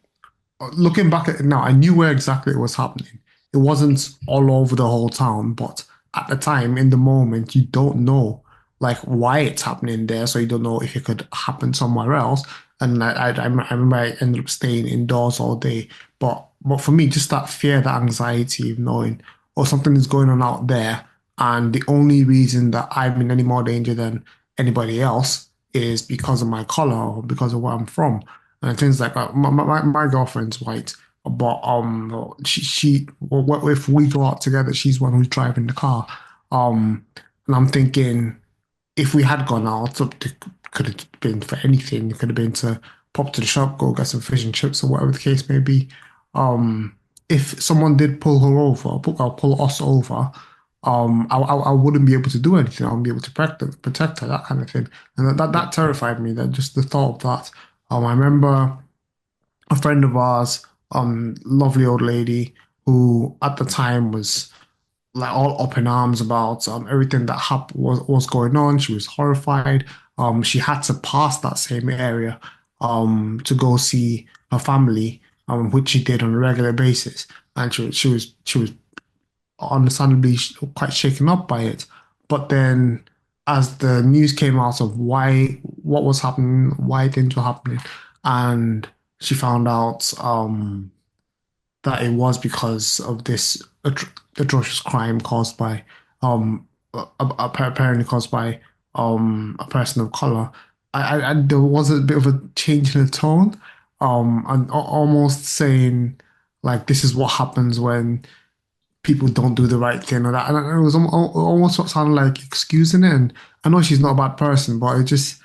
looking back at it now, I knew where exactly it was happening. It wasn't all over the whole town, but at the time, in the moment, you don't know like why it's happening there, so you don't know if it could happen somewhere else. And I remember I ended up staying indoors all day. But for me, just that fear, that anxiety of knowing, oh, something is going on out there, and the only reason that I'm in any more danger than anybody else is because of my color or because of where I'm from and things like that. My girlfriend's white, but if we go out together, she's one who's driving the car. And I'm thinking if we had gone out, it could have been for anything. It could have been to pop to the shop, go get some fish and chips or whatever the case may be. Um, if someone did pull her over, or pull us over, I wouldn't be able to do anything. I wouldn't be able to protect her, that kind of thing. And that terrified me. That just the thought of that. I remember a friend of ours, lovely old lady, who at the time was like all up in arms about everything that happened was going on. She was horrified. She had to pass that same area to go see her family, which she did on a regular basis, and she was understandably quite shaken up by it. But then, as the news came out of what was happening, why things were happening, and she found out that it was because of this atrocious crime caused by apparently caused by a person of color. There was a bit of a change in the tone, and almost saying like this is what happens when people don't do the right thing or that. And it was almost what sounded like excusing it. And I know she's not a bad person, but it just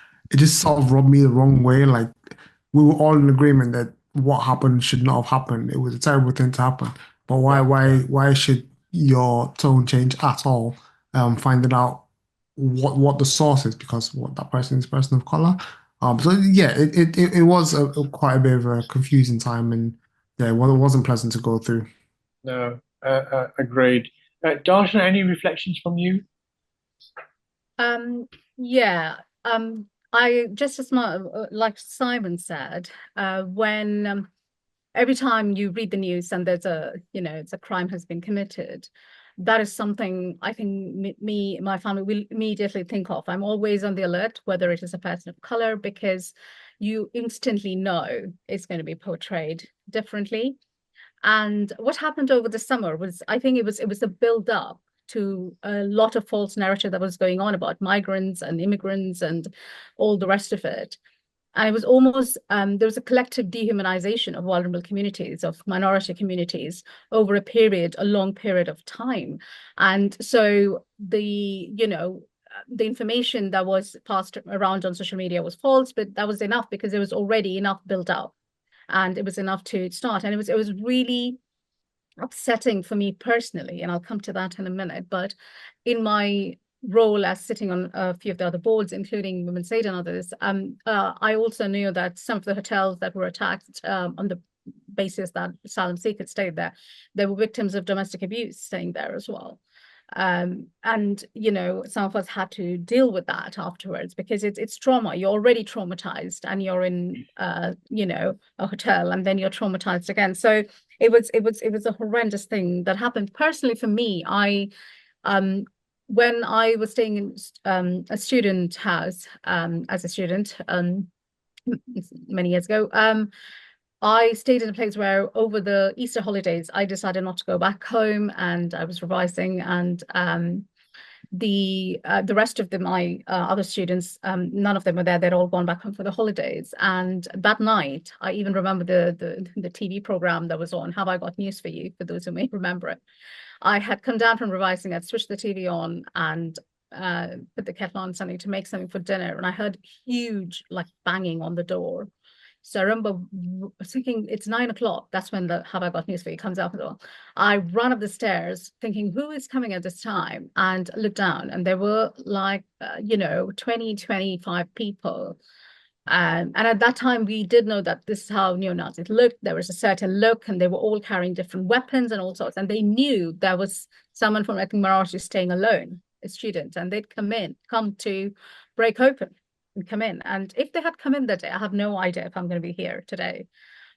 sort of rubbed me the wrong way. Like we were all in agreement that what happened should not have happened. It was a terrible thing to happen. But why Yeah, why should your tone change at all? Finding out what the source is because what that person is a person of color. So yeah, it was quite a bit of a confusing time and yeah, well, it wasn't pleasant to go through. no, agreed. Darshan, any reflections from you? Yeah. I just as much like Simon said, when every time you read the news and there's it's a crime has been committed, that is something I think my family will immediately think of. I'm always on the alert, whether it is a person of color, because you instantly know it's going to be portrayed differently. And what happened over the summer was, I think it was a build up to a lot of false narrative that was going on about migrants and immigrants and all the rest of it. And it was almost there was a collective dehumanization of vulnerable communities, of minority communities over a long period of time. And so the information that was passed around on social media was false, but that was enough because there was already enough built up and it was enough to start. And it was really upsetting for me personally, and I'll come to that in a minute. But in my role as sitting on a few of the other boards, including Women's Aid and others, I also knew that some of the hotels that were attacked on the basis that asylum seekers stayed there were victims of domestic abuse staying there as well. And some of us had to deal with that afterwards because it's trauma. You're already traumatized and you're in a hotel and then you're traumatized again. So it was a horrendous thing that happened. Personally for me, I when I was staying in a student house as a student many years ago, I stayed in a place where over the Easter holidays, I decided not to go back home and I was revising and the rest of my other students, none of them were there. They'd all gone back home for the holidays. And that night, I even remember the TV program that was on, Have I Got News for You, for those who may remember it. I had come down from revising, I'd switched the TV on and put the kettle on something to make something for dinner. And I heard huge like banging on the door. So I remember thinking it's 9 o'clock. That's when the Have I Got News for You comes out as well. I ran up the stairs thinking, who is coming at this time? And looked down, and there were like, 20, 25 people. And at that time, we did know that this is how neo-Nazis looked. There was a certain look, and they were all carrying different weapons and all sorts. And they knew there was someone from, I think, Marathi staying alone, a student, and they'd come to break open and come in. And if they had come in that day, I have no idea if I'm going to be here today.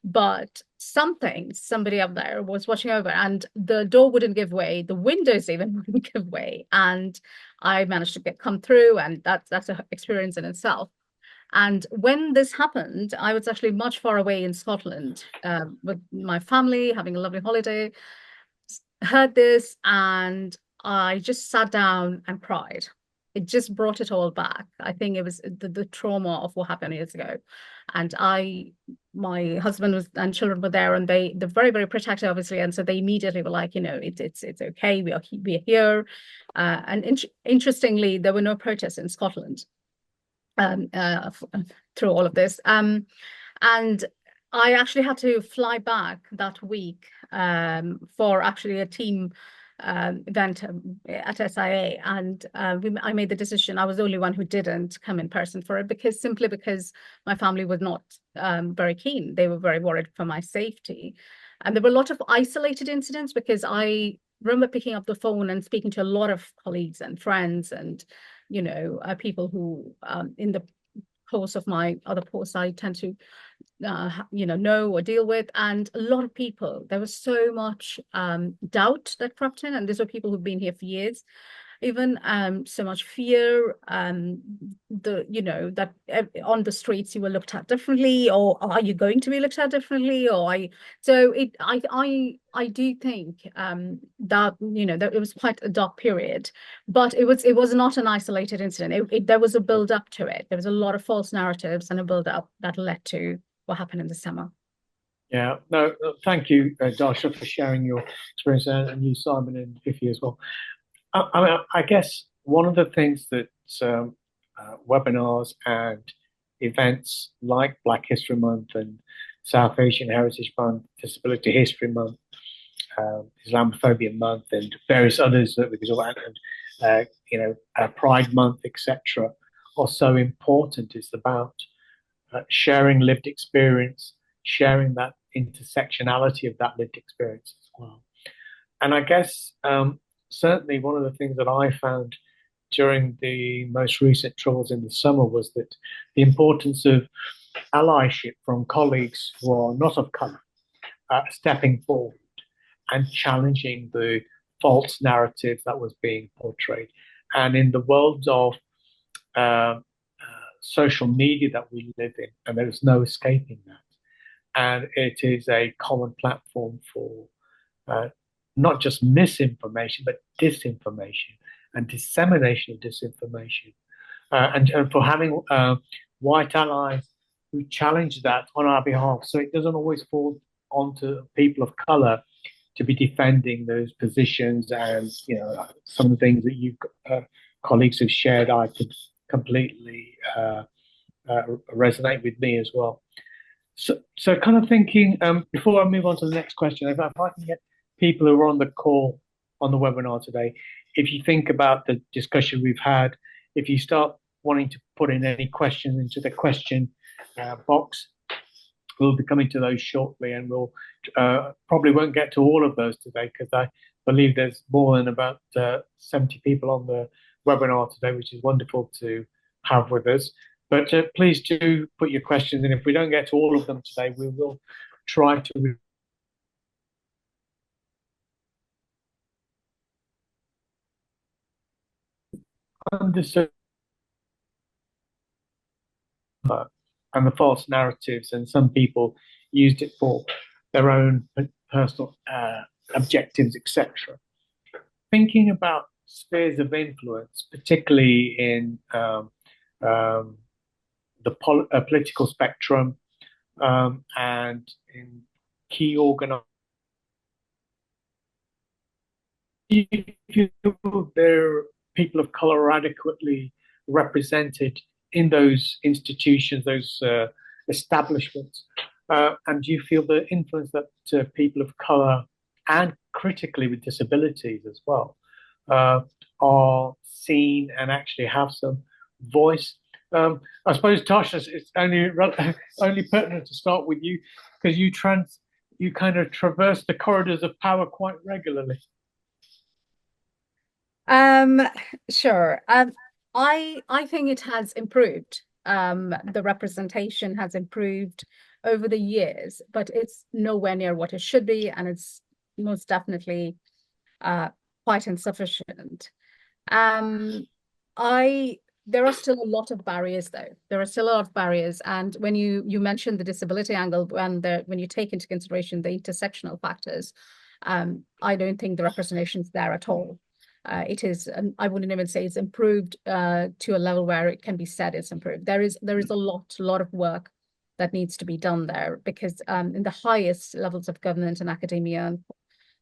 But somebody up there was watching over, and the door wouldn't give way, the windows even wouldn't give way, and I managed to come through, and that's an experience in itself. And when this happened, I was actually much far away in Scotland with my family, having a lovely holiday. Heard this, and I just sat down and cried. It just brought it all back. I think it was the trauma of what happened years ago. And my husband and children were there, and they're very, very protective, obviously. And so they immediately were like, it's okay. We are here. And interestingly, there were no protests in Scotland through all of this. And I actually had to fly back that week for actually a team event at SIA, and I made the decision. I was the only one who didn't come in person for it, simply because my family was not very keen. They were very worried for my safety. And there were a lot of isolated incidents, because I remember picking up the phone and speaking to a lot of colleagues and friends and people who in the course of my other posts I tend to know or deal with. And a lot of people, there was so much doubt that crept in, and these were people who've been here for years. Even so much fear, that on the streets you were looked at differently, or are you going to be looked at differently, I do think that that it was quite a dark period, but it was not an isolated incident. There was a build up to it. There was a lot of false narratives and a build up that led to what happened in the summer. Yeah, no, thank you, Dasha, for sharing your experience, and you, Simon, and Vicky as well. I guess one of the things that webinars and events like Black History Month and South Asian Heritage Month, Disability History Month, Islamophobia Month, and various others that we could talk about, and Pride Month, etc., are so important. It's about sharing lived experience, sharing that intersectionality of that lived experience as well. And I guess certainly one of the things that I found during the most recent Troubles in the summer was that the importance of allyship from colleagues who are not of colour, stepping forward and challenging the false narrative that was being portrayed. And in the world of social media that we live in, and there is no escaping that, and it is a common platform for not just misinformation, but disinformation and dissemination of disinformation. And for having white allies who challenge that on our behalf. So it doesn't always fall onto people of color to be defending those positions. And, some of the things that you colleagues have shared, I could completely resonate with me as well. So kind of thinking, before I move on to the next question, if I can get people who are on the call on the webinar today, if you think about the discussion we've had, if you start wanting to put in any questions into the question box, we'll be coming to those shortly, and we'll probably won't get to all of those today, because I believe there's more than about 70 people on the webinar today, which is wonderful to have with us. But please do put your questions in. If we don't get to all of them today, we will try to understand and the false narratives, and some people used it for their own personal objectives, etc. Thinking about spheres of influence, particularly in the political spectrum and in key organizations, there people of color are adequately represented in those institutions, those establishments? And do you feel the influence that people of color and critically with disabilities as well are seen and actually have some voice? I suppose, Tasha, it's only pertinent to start with you because you kind of traverse the corridors of power quite regularly. Um, sure. I think it has improved. The representation has improved over the years, but it's nowhere near what it should be, and it's most definitely quite insufficient. Um, I There are still a lot of barriers, though. There are still a lot of barriers, and when you mentioned the disability angle, when you take into consideration the intersectional factors, I don't think the representation is there at all. It is, I wouldn't even say it's improved to a level where it can be said it's improved. There is a lot of work that needs to be done there because in the highest levels of government and academia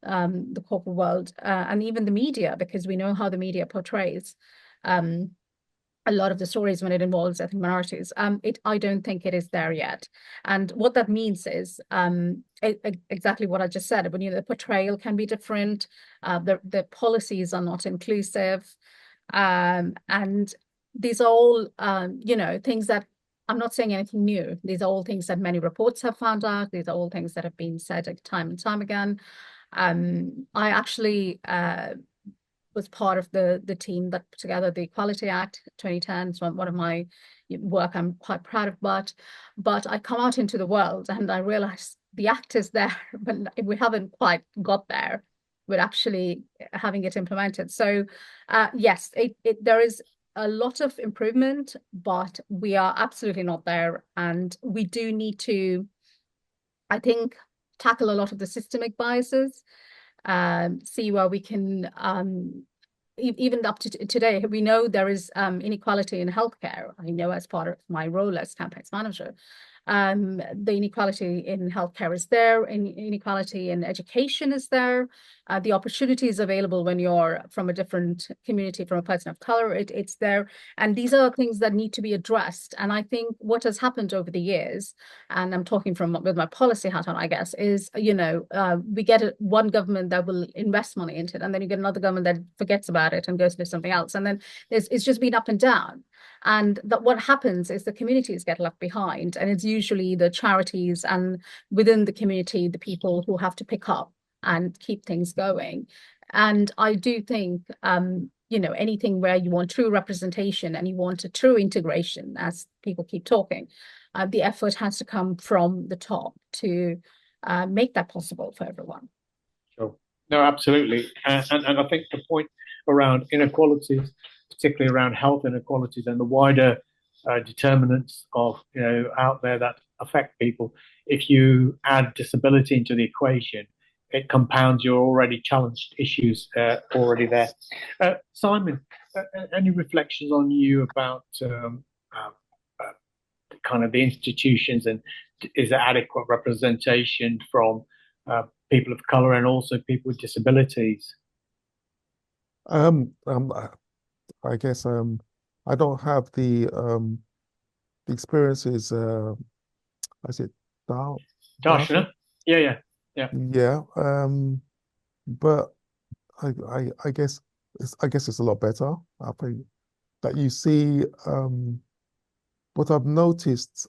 and the corporate world and even the media, because we know how the media portrays a lot of the stories when it involves ethnic minorities. I don't think it is there yet. And what that means is exactly what I just said. When the portrayal can be different, the policies are not inclusive, and these are all things that I'm not saying anything new. These are all things that many reports have found out. These are all things that have been said time and time again. I actually was part of the team that put together the Equality Act 2010. It's one of my work I'm quite proud of, but I come out into the world and I realized the act is there, but we haven't quite got there with actually having it implemented. So yes, there is a lot of improvement, but we are absolutely not there. And we do need to, I think, tackle a lot of the systemic biases, see where we can, even up to today, we know there is inequality in healthcare. I know as part of my role as campaigns manager, the inequality in healthcare is there, inequality in education is there, the opportunities available when you're from a different community, from a person of color, it's there. And these are things that need to be addressed. And I think what has happened over the years, and I'm talking with my policy hat on, I guess, is, we get one government that will invest money into it, and then you get another government that forgets about it and goes to something else. And then it's just been up and down. And that what happens is the communities get left behind, and it's usually the charities and within the community, the people who have to pick up and keep things going. And I do think, anything where you want true representation and you want a true integration, as people keep talking, the effort has to come from the top to make that possible for everyone. Sure. No, absolutely. And I think the point around inequalities, particularly around health inequalities and the wider determinants of, out there that affect people, if you add disability into the equation, it compounds your already challenged issues already there. Simon, any reflections on you about kind of the institutions, and is there adequate representation from people of color and also people with disabilities? I guess I don't have the experiences. I said Darshana? Yeah. Yeah. But I guess it's a lot better. I think that you see what I've noticed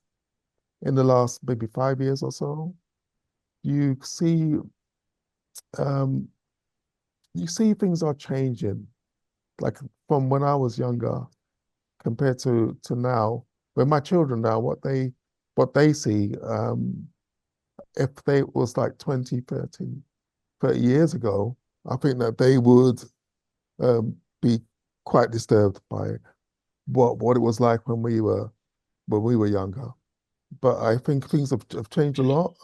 in the last maybe 5 years or so, you see things are changing, like from when I was younger compared to now. When my children now, what they see, if they was like 20, 30 years ago, I think that they would be quite disturbed by what it was like when we were younger. But I think things have changed a lot.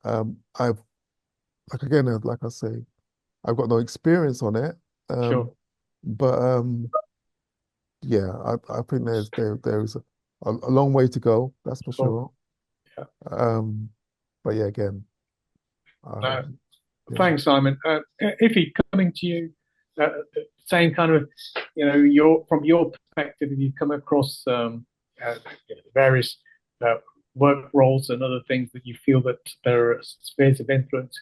I've like I say, I've got no experience on it. Sure. But yeah, I think there's a long way to go. That's for sure. Yeah. But yeah, again. Yeah. Thanks, Simon. Ify, coming to you, same kind of, from your perspective, have you come across various work roles and other things that you feel that there are spheres of influence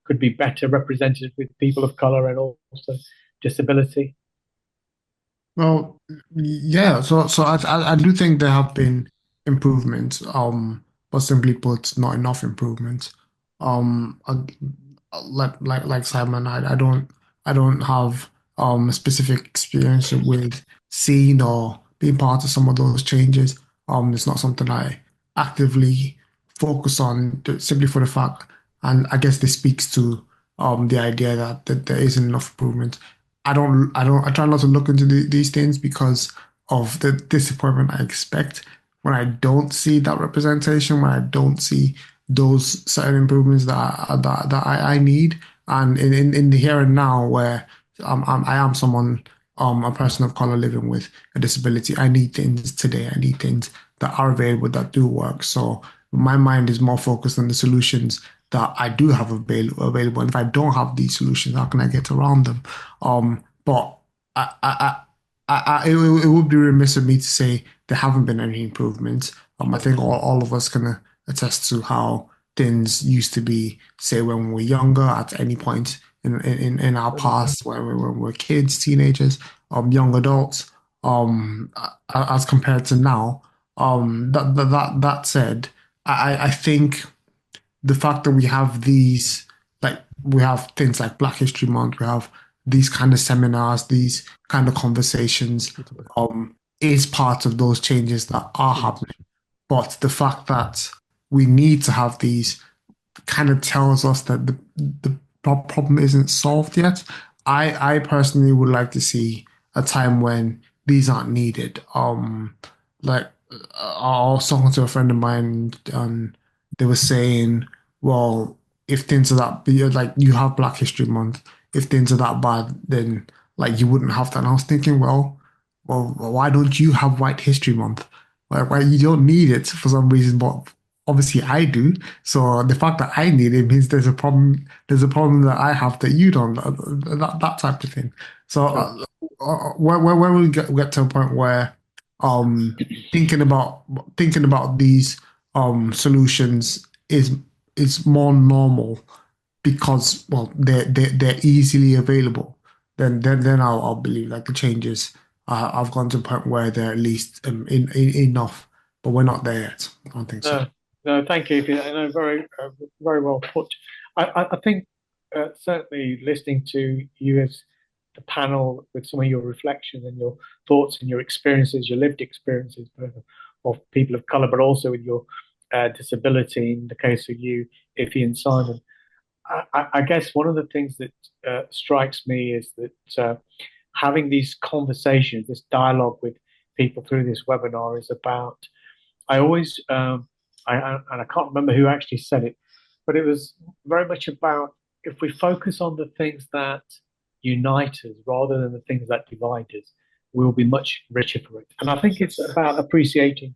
could be better represented with people of color and also disability? Well, yeah. So I do think there have been improvements. But simply put, not enough improvements. Um, I, like Simon, I don't have a specific experience with seeing or being part of some of those changes. It's not something I actively focus on simply for the fact, and I guess this speaks to the idea that there isn't enough improvement. I try not to look into these things because of the disappointment I expect when I don't see that representation, when I don't see those certain improvements that I need. And in the here and now, where I am someone, a person of color living with a disability, I need things today. I need things that are available that do work. So my mind is more focused on the solutions that I do have available. And if I don't have these solutions, how can I get around them? But it would be remiss of me to say there haven't been any improvements. I think all of us can attest to how things used to be, say, when we were younger, at any point in our past, when we were kids, teenagers, young adults, as compared to now. That said, I think the fact that we have these, like, we have things like Black History Month, we have these kind of seminars, these kind of conversations, is part of those changes that are happening. But the fact that we need to have these kind of tells us that the problem isn't solved yet. I personally would like to see a time when these aren't needed. Like I was talking to a friend of mine, and they were saying, well, if things are that, like, you have Black History Month, if things are that bad, then like you wouldn't have that. And I was thinking, well, why don't you have White History Month? Like, why you don't need it for some reason, but obviously I do. So the fact that I need it means there's a problem. There's a problem that I have that you don't. That type of thing. So where we get to a point where um thinking about these solutions is more normal because, well, they're easily available. Then I'll believe like the changes. I've gone to a point where they're at least enough, but we're not there yet. I don't think so. No, no, thank you. No, very well put. I think certainly listening to you as the panel with some of your reflections and your thoughts and your experiences, your lived experiences, both of people of color, but also with your disability. In the case of you, Iffy and Simon, I guess one of the things that strikes me is that having these conversations, this dialogue with people through this webinar is about. I always, and I can't remember who actually said it, but it was very much about if we focus on the things that unite us rather than the things that divide us, we'll be much richer for it. And I think it's about appreciating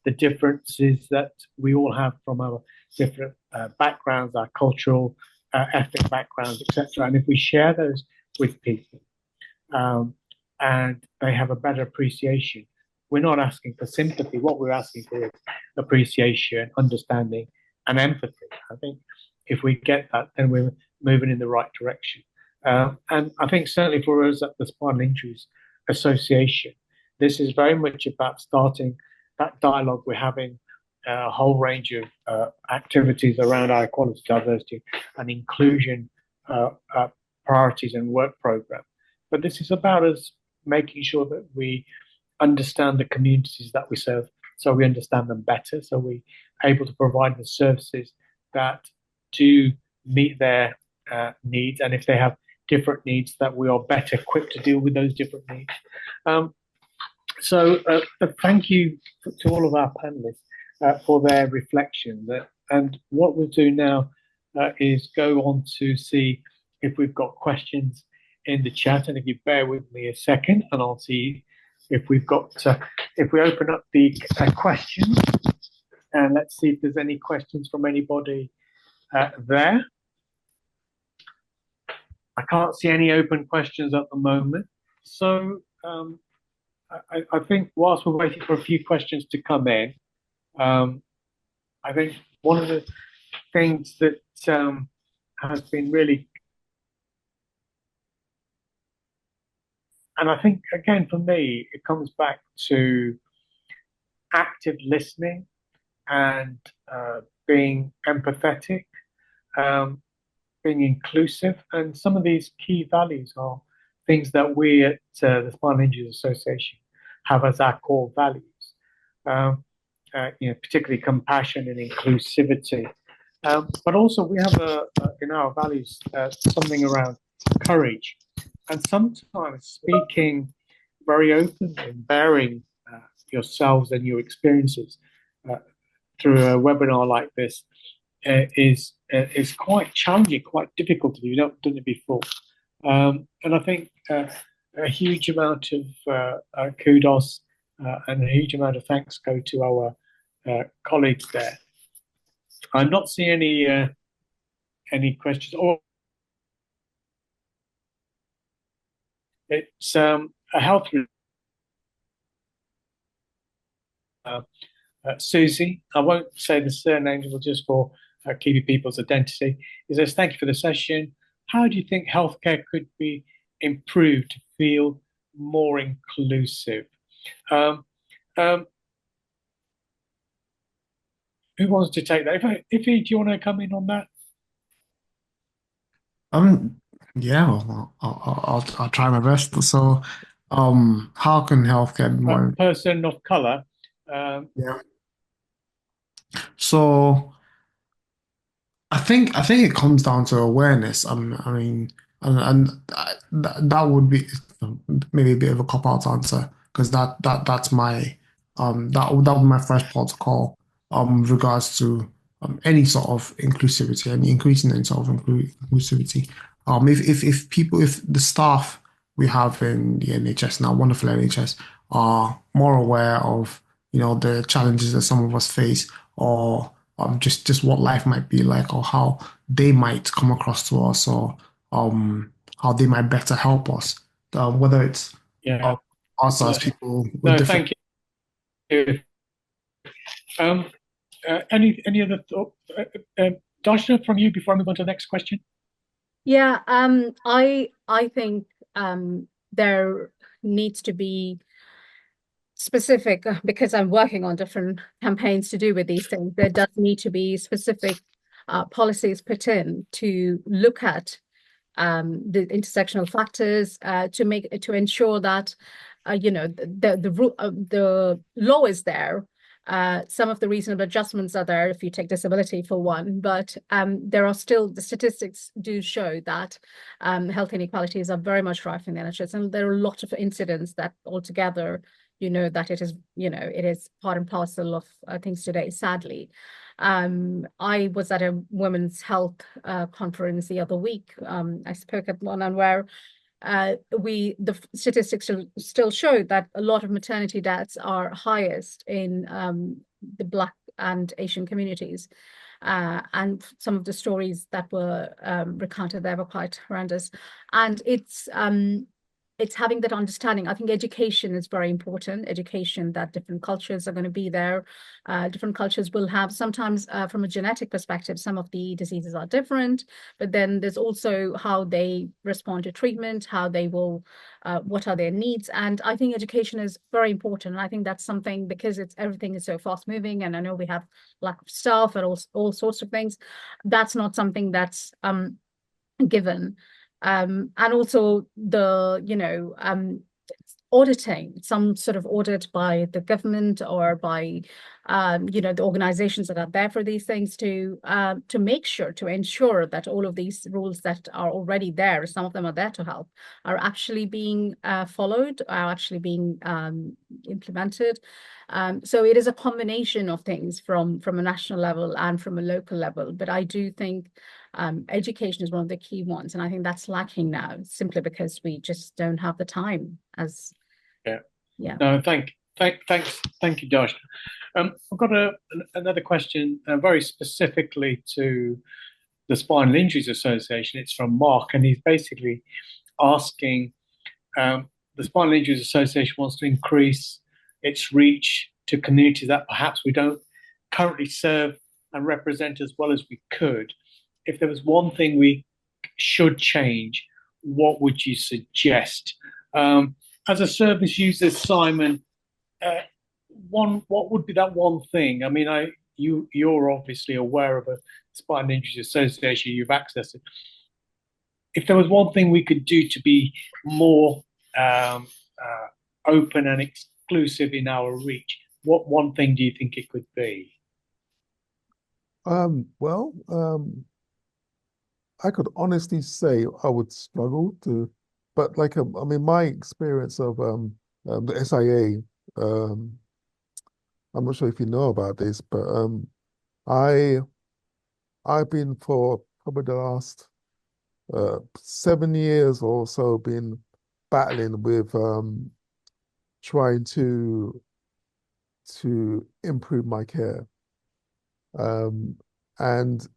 the differences that we all have from our different backgrounds, our cultural, ethnic backgrounds, etc. And if we share those with people, um, and they have a better appreciation. We're not asking for sympathy. What we're asking for is appreciation, understanding, and empathy. I think if we get that, then we're moving in the right direction. And I think certainly for us at the Spinal Injuries Association, this is very much about starting that dialogue. We're having a whole range of activities around our equality, diversity, and inclusion priorities and work program. But this is about us making sure that we understand the communities that we serve, so we understand them better, so we're able to provide the services that do meet their needs, and if they have different needs, that we are better equipped to deal with those different needs. So thank you to all of our panelists for their reflection. And what we'll do now is go on to see if we've got questions in the chat. And if you bear with me a second, and I'll see if we've got, if we open up the questions, and let's see if there's any questions from anybody there. I can't see any open questions at the moment. So I think whilst we're waiting for a few questions to come in, I think one of the things that has been really, and I think again for me, it comes back to active listening and being empathetic, um, being inclusive, and some of these key values are things that we at the Spinal Injuries Association have as our core values. Particularly compassion and inclusivity. But also we have in our values something around courage, and sometimes speaking very openly and bearing yourselves and your experiences uh, through a webinar like this is quite challenging, quite difficult if you've not done it before. And I think a huge amount of kudos and a huge amount of thanks go to our colleagues there. I'm not seeing any questions. Or it's a health. Susie, I won't say the surname, just for keeping people's identity. It says, "Thank you for the session. How do you think healthcare could be improved to feel more inclusive?" Um, um, who wants to take that? If do you want to come in on that? Um, yeah, well, I'll try my best. So, how can healthcare be more? Person of color. Yeah. So I think it comes down to awareness. I mean, that would be maybe a bit of a cop-out answer because that's my that would be my first protocol with regards to any sort of inclusivity and increasing any sort of inclusivity. If the staff we have in the NHS now, wonderful NHS, are more aware of the challenges that some of us face or just what life might be like or how they might come across to us or how they might better help us, whether it's Yeah. us as people with No, different. thank you. Any other thought, Darshana, from you before I move on to the next question? Yeah, I think there needs to be specific because I'm working on different campaigns to do with these things. There does need to be specific policies put in to look at the intersectional factors to ensure that the law is there. Some of the reasonable adjustments are there if you take disability for one, but there are still the statistics do show that health inequalities are very much rife in the NHS, and there are a lot of incidents that altogether, that it is part and parcel of things today, sadly. I was at a women's health conference the other week. I spoke at one on where the statistics still show that a lot of maternity deaths are highest in the Black and Asian communities. And some of the stories that were recounted there were quite horrendous. And it's having that understanding. I think education is very important. Education that different cultures are going to be there. Different cultures will have sometimes from a genetic perspective, some of the diseases are different, but then there's also how they respond to treatment, how they will, what are their needs. And I think education is very important. And I think that's something because everything is so fast moving, and I know we have lack of staff and all sorts of things. That's not something that's given. And also auditing, some sort of audit by the government or by the organizations that are there for these things to make sure, to ensure that all of these rules that are already there, some of them are there to help, are actually being followed, are actually being implemented. So it is a combination of things from a national level and from a local level. But I do think education is one of the key ones, and I think that's lacking now simply because we just don't have the time. No, thanks, you, Josh. I've got another question, very specifically to the Spinal Injuries Association. It's from Mark, and he's basically asking, the Spinal Injuries Association wants to increase its reach to communities that perhaps we don't currently serve and represent as well as we could. If there was one thing we should change, what would you suggest? As a service user, Simon, what would be that one thing? I mean, you're obviously aware of a Spinal Injuries Association. You've accessed it. If there was one thing we could do to be more open and exclusive in our reach, what one thing do you think it could be? Well, I could honestly say I would struggle to, but like I mean, my experience of the SIA, I'm not sure if you know about this, but I I've been for probably the last 7 years or so been battling with trying to improve my care. And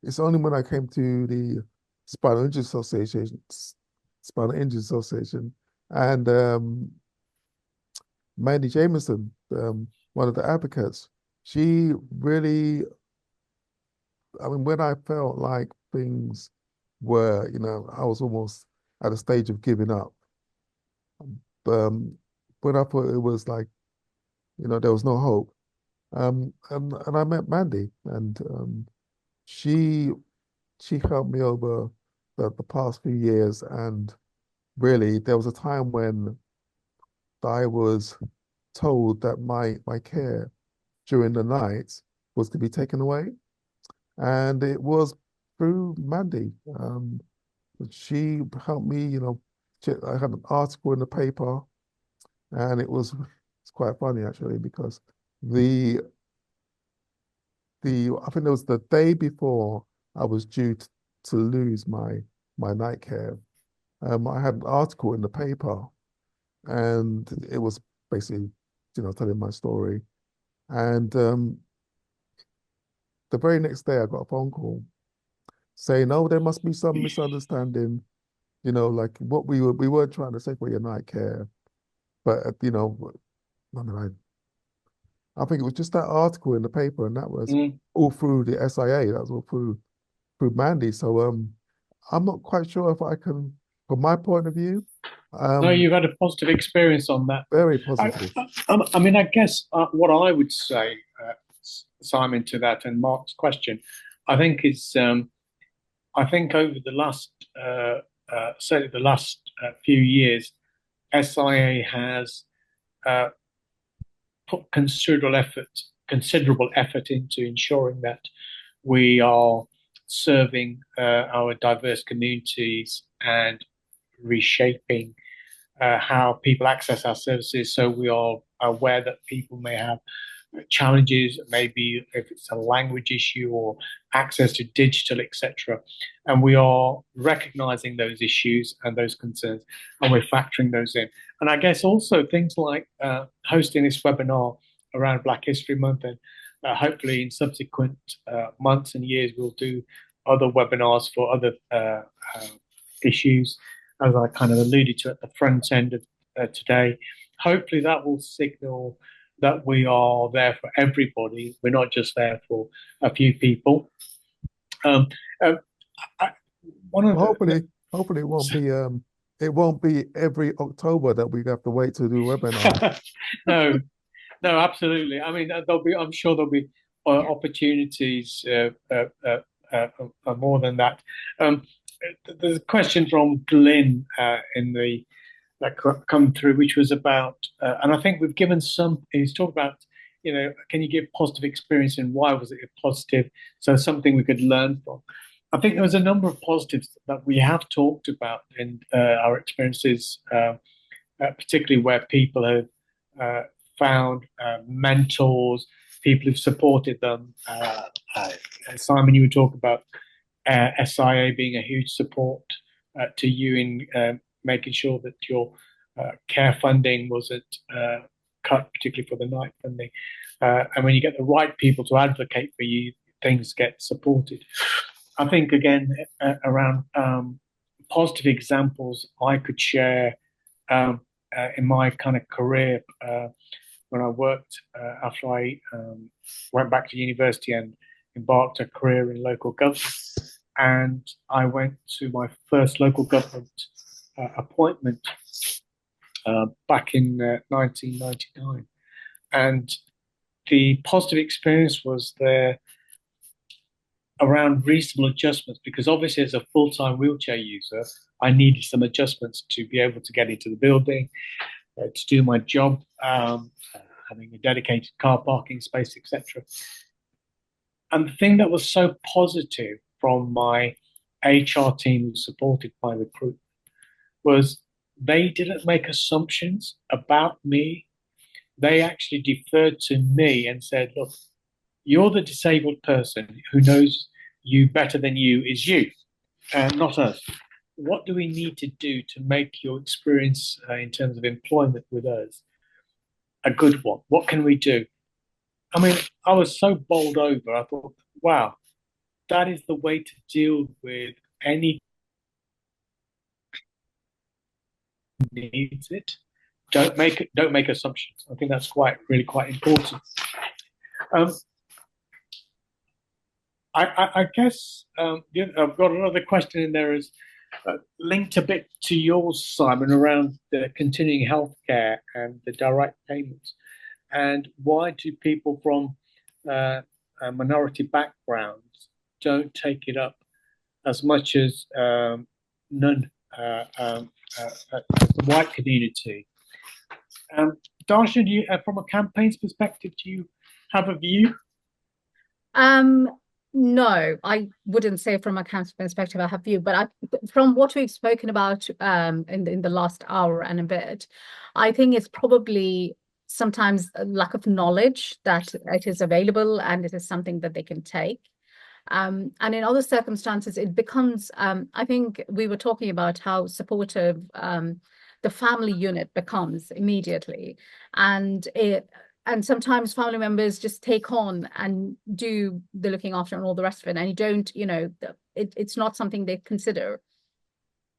it's only when I came to the Spinal Injury Association, Spinal Injury Association, and Mandy Jameson, one of the advocates, she really, I mean, when I felt like things were, I was almost at a stage of giving up. When I thought it was like, there was no hope. And I met Mandy, and she she helped me over the past few years. And really, there was a time when I was told that my care during the night was to be taken away, and it was through Mandy. She helped me. I had an article in the paper, and it's quite funny actually because the I think it was the day before I was due to lose my night care. I had an article in the paper, and it was basically, telling my story. And the very next day, I got a phone call saying, "Oh, there must be some misunderstanding. Like what we weren't trying to say for your night care, but I mean, I think it was just that article in the paper, and that was all through the SIA. That was all through Mandy. So I'm not quite sure if I can, from my point of view, No, you've had a positive experience on that. very positive. I mean, I guess what I would say, Simon, to that and Mark's question, I think is, I think over the last, certainly the last few years, SIA has put considerable effort into ensuring that we are serving our diverse communities and reshaping how people access our services. So we are aware that people may have challenges, maybe if it's a language issue or access to digital, etc. And we are recognizing those issues and those concerns, and we're factoring those in. And I guess also things like hosting this webinar around Black History Month, and hopefully in subsequent months and years, we'll do other webinars for other issues, as I kind of alluded to at the front end of today. Hopefully that will signal that we are there for everybody. We're not just there for a few people. Hopefully it won't be every October that we have to wait to do a webinar. No, absolutely. I mean, I'm sure there'll be opportunities more than that. There's a question from Glyn that come through, which was about, and I think we've given some. He's talked about, can you give positive experience and why was it positive? So something we could learn from. I think there was a number of positives that we have talked about in our experiences, particularly where people have found mentors, people who've supported them. Simon, you were talking about SIA being a huge support to you in making sure that your care funding wasn't cut, particularly for the night funding. And when you get the right people to advocate for you, things get supported. I think, again, around positive examples I could share, in my kind of career when I worked after I went back to university and embarked a career in local government. And I went to my first local government appointment back in 1999. And the positive experience was there around reasonable adjustments, because obviously as a full-time wheelchair user, I needed some adjustments to be able to get into the building, to do my job, having a dedicated car parking space, etc. And the thing that was so positive from my HR team who supported my recruitment was they didn't make assumptions about me. They actually deferred to me and said, look, you're the disabled person. Who knows you better than you is you, and not us. What do we need to do to make your experience in terms of employment with us a good one? What can we do? I mean, I was so bowled over. I thought, wow, that is the way to deal with any needs it. Don't make assumptions. I think that's really quite important. I guess I've got another question in there is linked a bit to yours, Simon, around the continuing healthcare and the direct payments. And why do people from minority backgrounds don't take it up as much as none as the white community? Darshan, do you, from a campaign's perspective, do you have a view? No, I wouldn't say from a camp's perspective I have view, but from what we've spoken about in the last hour and a bit, I think it's probably sometimes a lack of knowledge that it is available and it is something that they can take. And in other circumstances, it becomes, I think we were talking about how supportive the family unit becomes immediately. And sometimes family members just take on and do the looking after and all the rest of it. And you don't, it's not something they consider,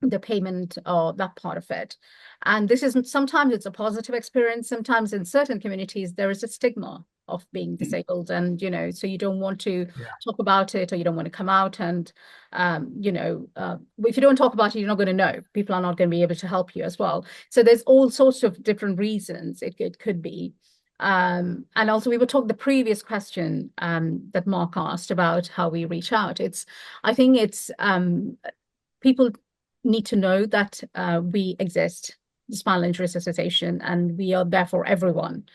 the payment or that part of it. And this isn't, sometimes it's a positive experience. Sometimes in certain communities, there is a stigma of being disabled. And, so you don't want to talk about it, or you don't want to come out. And, if you don't talk about it, you're not going to know. People are not going to be able to help you as well. So there's all sorts of different reasons it could be. And also we were talking the previous question that Mark asked about how we reach out. I think it's people need to know that we exist, the Spinal Injuries Association, and we are there for everyone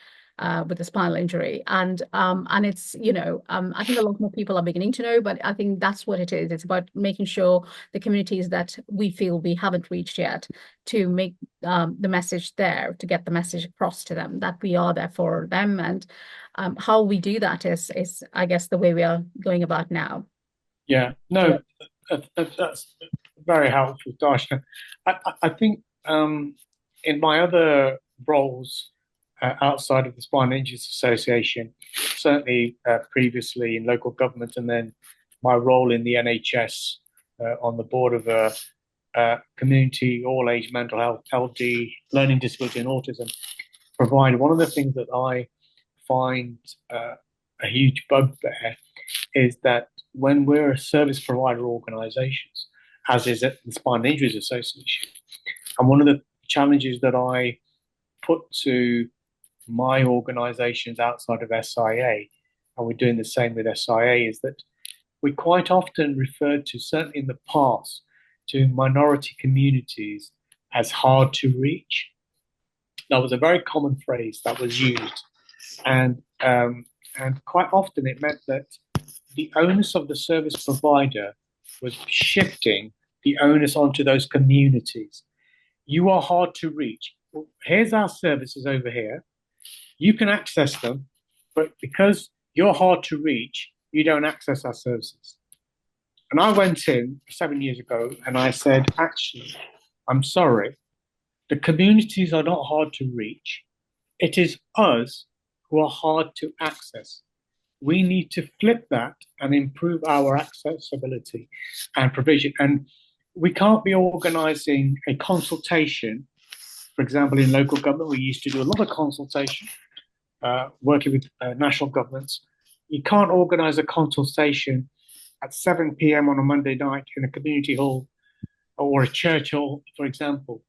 with a spinal injury. And it's, I think a lot more people are beginning to know, but I think that's what it is. It's about making sure the communities that we feel we haven't reached yet, to make the message there, to get the message across to them that we are there for them. And how we do that is, I guess, the way we are going about now. Yeah, no, that's very helpful, Darshan. I think in my other roles outside of the Spinal Injuries Association, certainly previously in local government, and then my role in the NHS on the board of a community all-age mental health, LD, learning disability and autism provider, one of the things that I find a huge bugbear is that when we're a service provider organisations, as is at the Spinal Injuries Association, and one of the challenges that I put to my organisations outside of SIA, and we're doing the same with SIA, is that we quite often referred to, certainly in the past, to minority communities as hard to reach. That was a very common phrase that was used, and quite often it meant that the onus of the service provider was shifting the onus onto those communities. You are hard to reach. Well, here's our services over here. You can access them, but because you're hard to reach, you don't access our services. And I went in 7 years ago and I said, actually, I'm sorry, the communities are not hard to reach. It is us who are hard to access. We need to flip that and improve our accessibility and provision. And we can't be organising a consultation For example, in local government, we used to do a lot of consultation, working with national governments. You can't organise a consultation at 7 p.m. on a Monday night in a community hall or a church hall, for example,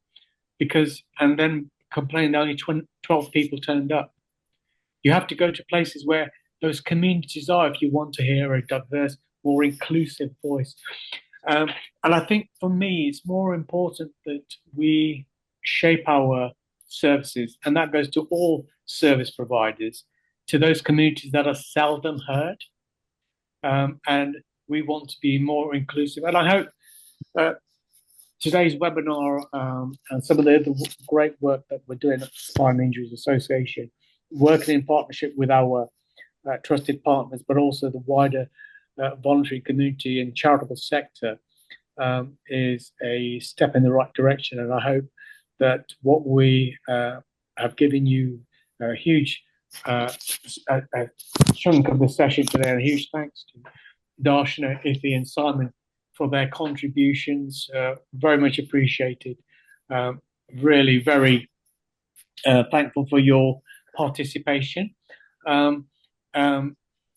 and then complain that only 12 people turned up. You have to go to places where those communities are if you want to hear a diverse, more inclusive voice. And I think for me, it's more important that we shape our services, and that goes to all service providers, to those communities that are seldom heard. And we want to be more inclusive. And I hope today's webinar and some of the other great work that we're doing at the Spinal Injuries Association, working in partnership with our trusted partners, but also the wider voluntary community and charitable sector, is a step in the right direction. And I hope that what we have given you a huge chunk of the session today, and a huge thanks to Darshana, Iffy, and Simon for their contributions. Very much appreciated. Really very thankful for your participation. And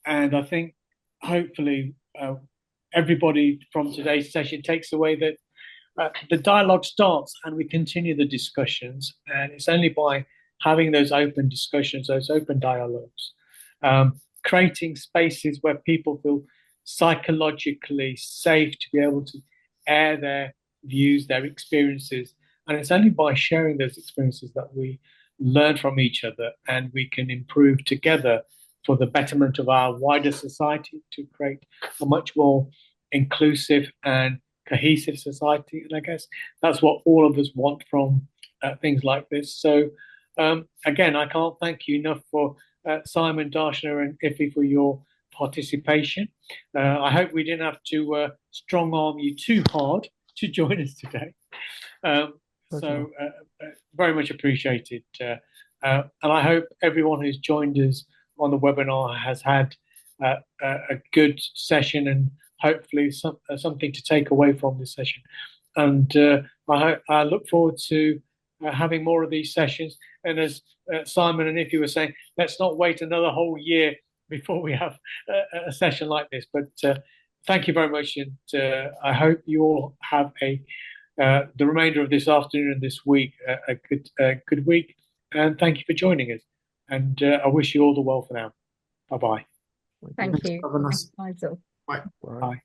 I think hopefully everybody from today's session takes away that the dialogue starts and we continue the discussions. And it's only by having those open discussions, those open dialogues, creating spaces where people feel psychologically safe to be able to air their views, their experiences. And it's only by sharing those experiences that we learn from each other and we can improve together for the betterment of our wider society, to create a much more inclusive and cohesive society. And I guess that's what all of us want from things like this. So again, I can't thank you enough for Simon, Darshana, and Iffy for your participation. I hope we didn't have to strong arm you too hard to join us today. Very much appreciated. And I hope everyone who's joined us on the webinar has had a good session and hopefully something to take away from this session. And I look forward to having more of these sessions. And as Simon and Iffy were saying, let's not wait another whole year before we have a session like this. But thank you very much. And I hope you all have the remainder of this afternoon and this week, a good week. And thank you for joining us. And I wish you all the well for now. Bye-bye. Thank you. Have a nice- Thanks, Faisal. Bye. Bye.